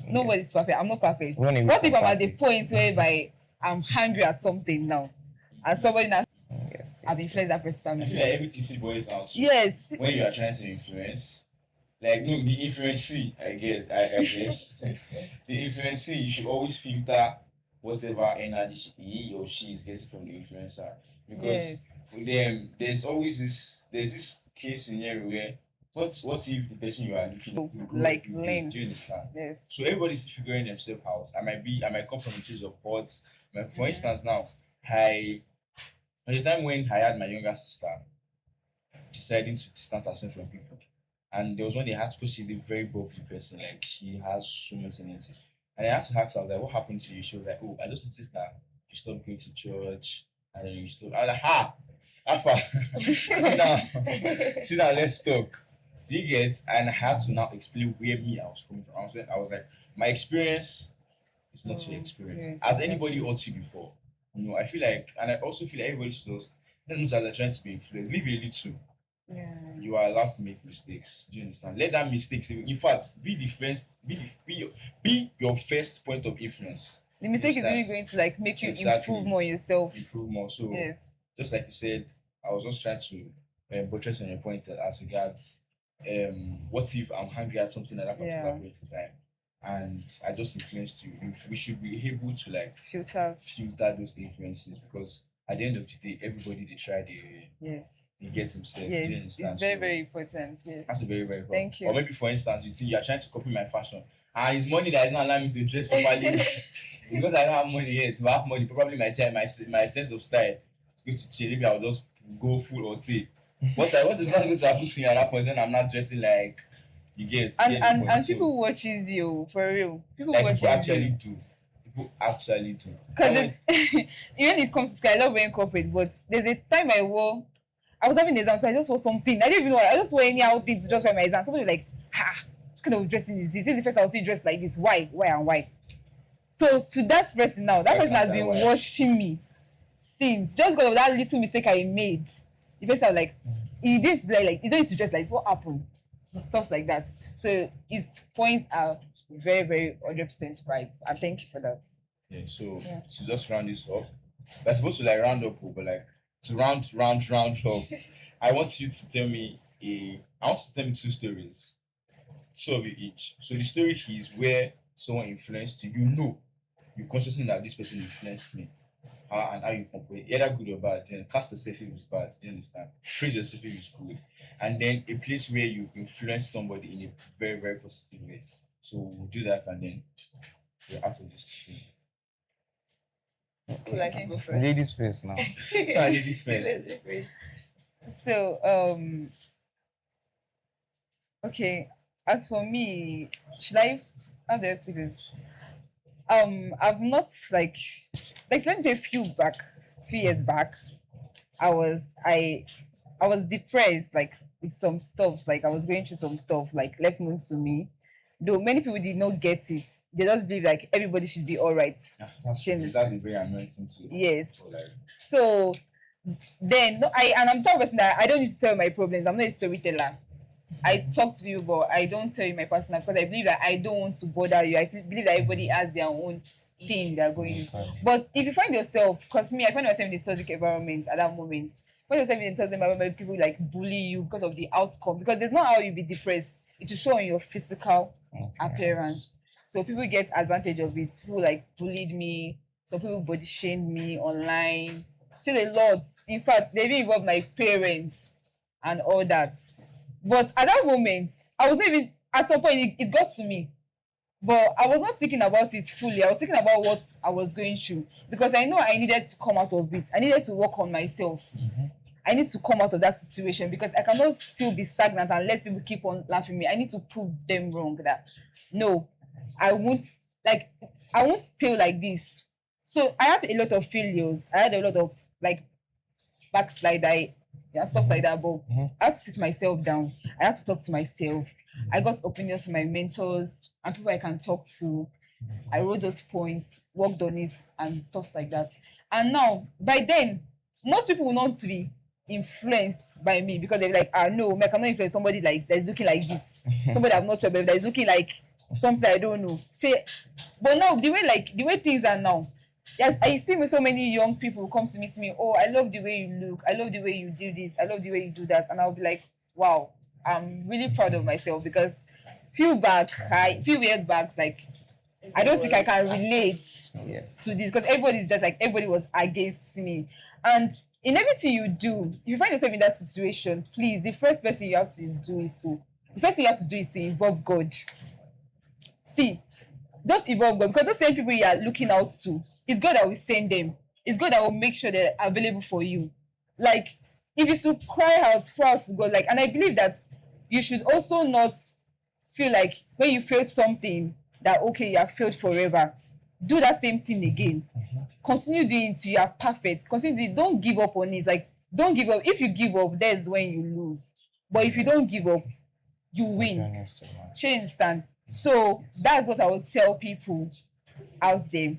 [SPEAKER 3] Nobody is
[SPEAKER 4] Yes.
[SPEAKER 3] perfect. I'm not perfect.
[SPEAKER 4] We only
[SPEAKER 3] What
[SPEAKER 4] wish
[SPEAKER 3] if I'm
[SPEAKER 4] for
[SPEAKER 3] at the
[SPEAKER 4] perfect.
[SPEAKER 3] point whereby I'm hungry at something now, and somebody now
[SPEAKER 4] Yes.
[SPEAKER 3] I've influenced that person
[SPEAKER 5] I
[SPEAKER 3] family?
[SPEAKER 5] feel like everything still boils down to
[SPEAKER 3] Yes.
[SPEAKER 5] when you are trying to influence. Like no, the influencee, I guess. The influencee, you should always filter whatever energy he or she is getting from the influencer. Because
[SPEAKER 3] Yes.
[SPEAKER 5] for them, there's this case scenario where what if the person you are looking
[SPEAKER 3] Oh,
[SPEAKER 5] at grow
[SPEAKER 3] like
[SPEAKER 5] every day?
[SPEAKER 3] lame.
[SPEAKER 5] Do you understand?
[SPEAKER 3] Yes.
[SPEAKER 5] So everybody's figuring themselves out. I might come from a place of hurt. For instance, now I at the time when I had my younger sister deciding to distance herself from people. And there was one day I had to because she's a very bubbly person, like she has so much energy. And I asked her, I was like, what happened to you? She was like, oh, I just noticed that you stopped going to church and then you stopped. I was like, ha! Alpha, sit down, sit down, let's talk. Do you get? And I had to now explain where I was coming from. I was like, my experience is not your experience.
[SPEAKER 3] yes,
[SPEAKER 5] Has
[SPEAKER 3] exactly.
[SPEAKER 5] anybody hurt you before? I feel like, and I also feel like everybody should just, as much as they're trying to be influenced, leave a little.
[SPEAKER 3] Yeah.
[SPEAKER 5] You are allowed to make mistakes. Do you understand? Let that mistakes, in fact, be the first, be your first point of influence.
[SPEAKER 3] The mistake is really
[SPEAKER 5] Yes,
[SPEAKER 3] going to like make you
[SPEAKER 5] exactly.
[SPEAKER 3] improve more yourself.
[SPEAKER 5] Improve more. So,
[SPEAKER 3] Yes.
[SPEAKER 5] just like you said, I was just trying to buttress on your point that as regards, what if I'm hungry at something at that particular
[SPEAKER 3] Yeah.
[SPEAKER 5] point in time, and I just influenced you. We should be able to like
[SPEAKER 3] Filter.
[SPEAKER 5] filter those influences because at the end of the day, everybody they try
[SPEAKER 3] Yes.
[SPEAKER 5] they get himself. Do
[SPEAKER 3] Yes.
[SPEAKER 5] you
[SPEAKER 3] It's
[SPEAKER 5] understand?
[SPEAKER 3] very,
[SPEAKER 5] So,
[SPEAKER 3] very important. Yes.
[SPEAKER 5] that's a very, very
[SPEAKER 3] Thank you.
[SPEAKER 5] Or maybe, for instance, you think you are trying to copy my fashion, And it's money that is not allowing me to dress properly. Because I don't have money yet. If I have money, probably my sense of style is going to change. Maybe I'll just go full or tea. What is not going to happen to me at that point when I'm not dressing like you get.
[SPEAKER 3] And people watches you for real. People
[SPEAKER 5] like
[SPEAKER 3] watches
[SPEAKER 5] people actually
[SPEAKER 3] you.
[SPEAKER 5] do. People actually do.
[SPEAKER 3] Because when it comes to sky, I love wearing corporate, but there's a time I was having an exam, so I just wore something. I didn't even know. I just wore any outfit to just wear my exam. Somebody was like, what kind of dressing is this? This is the first time I'll see you dressed like this. Why? And why? So to that person now, that person has been watching me since just because of that little mistake I made. The person was like, you didn't like you don't need to dress like this. What happened? Stuff like that. So his points are very, very 100% right. And thank you for that.
[SPEAKER 5] Yeah, so to just round this up, we're supposed to like round up, but like to round up, I want you to tell me two stories, two of you each. So the story is where someone influenced you. You consciously know that this person influenced me. And how you compare, either good or bad. Then cast yourself if it's bad. You understand? Praise yourself if it's good. And then a place where you've influenced somebody in a very, very positive way. So we'll do that and then we're out of this thing.
[SPEAKER 3] Well, I can go first.
[SPEAKER 4] Ladies first now.
[SPEAKER 5] Ladies first.
[SPEAKER 3] So, okay, as for me, how do I put this? I've not like let me say few years back, I was depressed, like with some stuff, like I was going through some stuff, like left known to me. Though many people did not get it, they just believe like everybody should be all right.
[SPEAKER 5] That's a very annoying thing too.
[SPEAKER 3] Yes. So then I'm the type of person that I don't need to tell my problems. I'm not a storyteller. I talk to people, but I don't tell you my personal because I believe that I don't want to bother you. I believe that everybody has their own thing they're going through. But if you find yourself, because me, I find myself in a toxic environment at that moment. When yourself in a toxic environment, people like bully you because of the outcome. Because there's not how you be depressed. It will show on your physical appearance. So people get advantage of it. People like bullied me. Some people body shamed me online. Still a lot. In fact, they even involved my parents and all that. But at that moment, I was not even, at some point, it got to me. But I was not thinking about it fully. I was thinking about what I was going through. Because I know I needed to come out of it. I needed to work on myself. I need to come out of that situation because I cannot still be stagnant and let people keep on laughing at me. I need to prove them wrong that, no, I won't stay like this. So I had a lot of failures. I had a lot of, like, backslide. Stuff like that, but I had to sit myself down. I had to talk to myself. I got opinions from my mentors and people I can talk to. I wrote those points, worked on it, and stuff like that. And now, by then, most people will not be influenced by me because they're like, no, I cannot influence somebody like that is looking like this. Somebody I've not tried, but that is looking like something I don't know. But now, the way things are now, yes, I see so many young people come to meet me. Oh, I love the way you look. I love the way you do this. I love the way you do that. And I'll be like, wow, I'm really proud of myself because few years back, like, I don't think I can relate to this because everybody's just like, everybody was against me. And in everything you do, if you find yourself in that situation, please, the first thing you have to do is to involve God. See, just involve God because those same people you are looking out to, it's God that will send them. It's God that will make sure they're available for you. Like, if you should cry out to God, like, and I believe that you should also not feel like when you failed something that, okay, you have failed forever. Do that same thing again. Continue doing it till you are perfect. Don't give up on it. Like, don't give up. If you give up, that's when you lose. But if you don't give up, you win. You understand? So that's what I would tell people out there.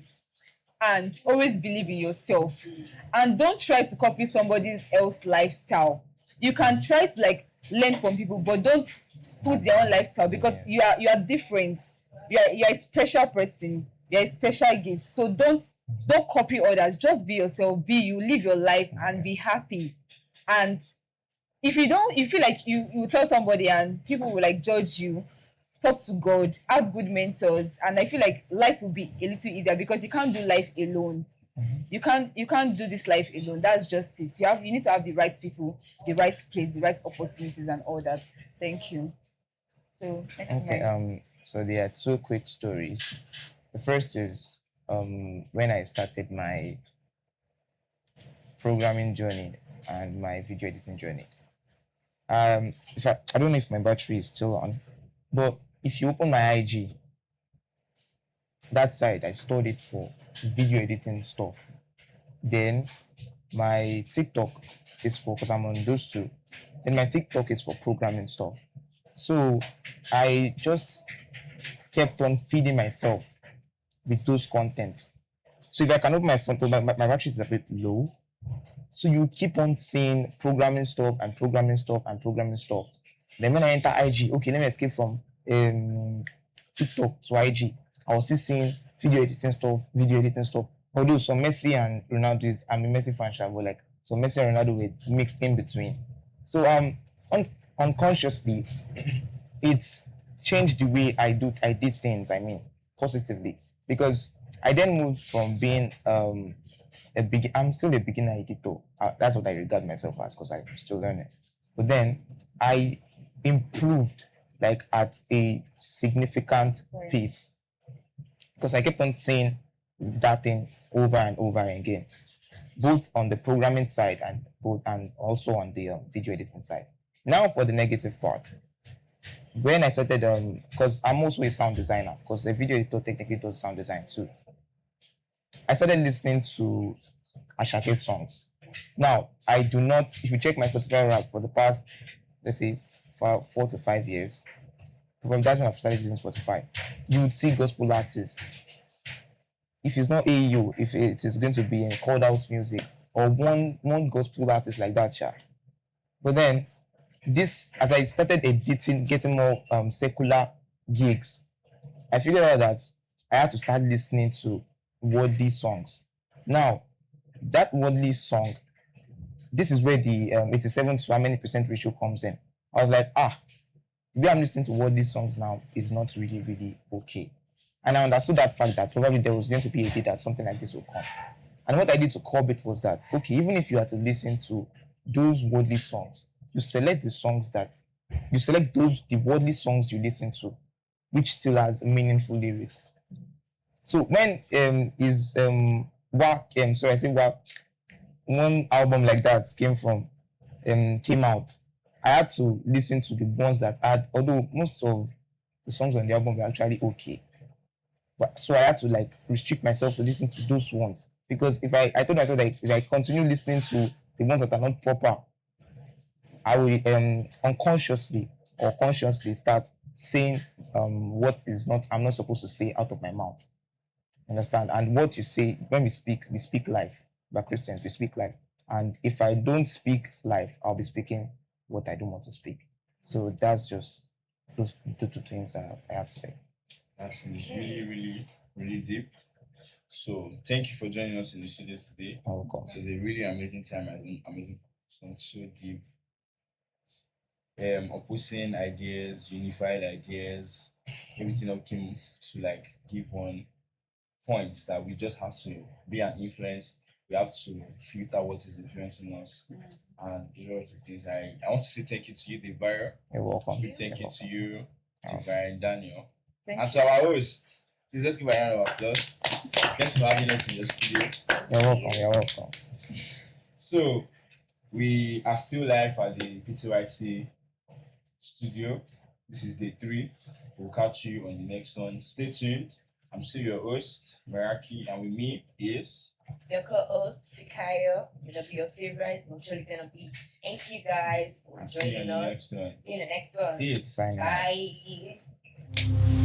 [SPEAKER 3] And always believe in yourself. And don't try to copy somebody else's lifestyle. You can try to like learn from people, but don't put their own lifestyle because you are different. You're a special person. You're a special gift. So don't copy others. Just be yourself. Be you. Live your life and be happy. And if you feel like you tell somebody and people will like judge you, talk to God, have good mentors, and I feel like life will be a little easier because you can't do life alone. You can't do this life alone. That's just it. You need to have the right people, the right place, the right opportunities, and all that. Thank you. So
[SPEAKER 4] okay. So there are two quick stories. The first is when I started my programming journey and my video editing journey. I don't know if my battery is still on, but if you open my IG, that side I stored it for video editing stuff. Then my TikTok is for, because I'm on those two. Then my TikTok is for programming stuff. So I just kept on feeding myself with those contents. So if I can open my phone, my battery is a bit low. So you keep on seeing programming stuff and programming stuff and programming stuff. Then when I enter IG, okay, let me escape from TikTok to IG. I was still seeing video editing stuff. Although some Messi and Ronaldo I'm a Messi fan, but like so Messi and Ronaldo were mixed in between. So unconsciously, it changed the way I did things. I mean, positively, because I then moved from being I'm still a beginner editor. That's what I regard myself as, because I'm still learning. But then I improved like at a significant pace, because I kept on saying that thing over and over again, both on the programming side and also on the video editing side. Now for the negative part. When I started, because I'm also a sound designer, because a video editor technically does sound design too. I started listening to Ashake songs. Now, I do not, if you check my Spotify rap for the past, let's say, 4 to 5 years, from that when I've started using Spotify, you would see gospel artists. If it's not AEO, if it is going to be in called out music, or one gospel artist like that, sha. But then, this, as I started editing, getting more secular gigs, I figured out that I had to start listening to worldly songs. Now, that worldly song, this is where the 87 to how many percent ratio comes in. I was like, the way I'm listening to worldly songs now is not really, really okay. And I understood that fact that probably there was going to be a day that something like this will come. And what I did to curb it was that, okay, even if you are to listen to those worldly songs, you select the worldly songs you listen to, which still has meaningful lyrics. So when one album like that came out, I had to listen to the ones that had, although most of the songs on the album were actually okay. But so I had to like restrict myself to listen to those ones, because if I told myself that if I continue listening to the ones that are not proper, I will unconsciously or consciously start saying what is not, I'm not supposed to say out of my mouth. Understand? And what you say, when we speak life. We're Christians, we speak life. And if I don't speak life, I'll be speaking what I don't want to speak. So that's just those two things that I have to say.
[SPEAKER 5] That is really, really, really deep. So thank you for joining us in the studio today.
[SPEAKER 4] Welcome.
[SPEAKER 5] It was a really amazing time, amazing, so deep. Opposing ideas, unified ideas, everything up came to like give one point that we just have to be an influence. We have to filter what is influencing us and a lot of things. I want to say thank you to you, Devara.
[SPEAKER 4] You're welcome.
[SPEAKER 5] Thank you to you, Devara and Daniel.
[SPEAKER 3] Thank
[SPEAKER 5] And
[SPEAKER 3] you.
[SPEAKER 5] to our host, please let's give a round of applause. Thanks for having us in your studio.
[SPEAKER 4] You're welcome.
[SPEAKER 5] So, we are still live at the PTYC studio. This is day 3. We'll catch you on the next one. Stay tuned. I'm still your host, Meraki, and with me is
[SPEAKER 1] Your co-host, Fikayo, gonna be your favorite. I'm surely gonna be. Thank you guys for
[SPEAKER 5] and see you on
[SPEAKER 1] joining
[SPEAKER 5] the
[SPEAKER 1] us.
[SPEAKER 5] next one.
[SPEAKER 1] See you in the next one.
[SPEAKER 5] Peace.
[SPEAKER 4] Signing out.
[SPEAKER 1] Bye.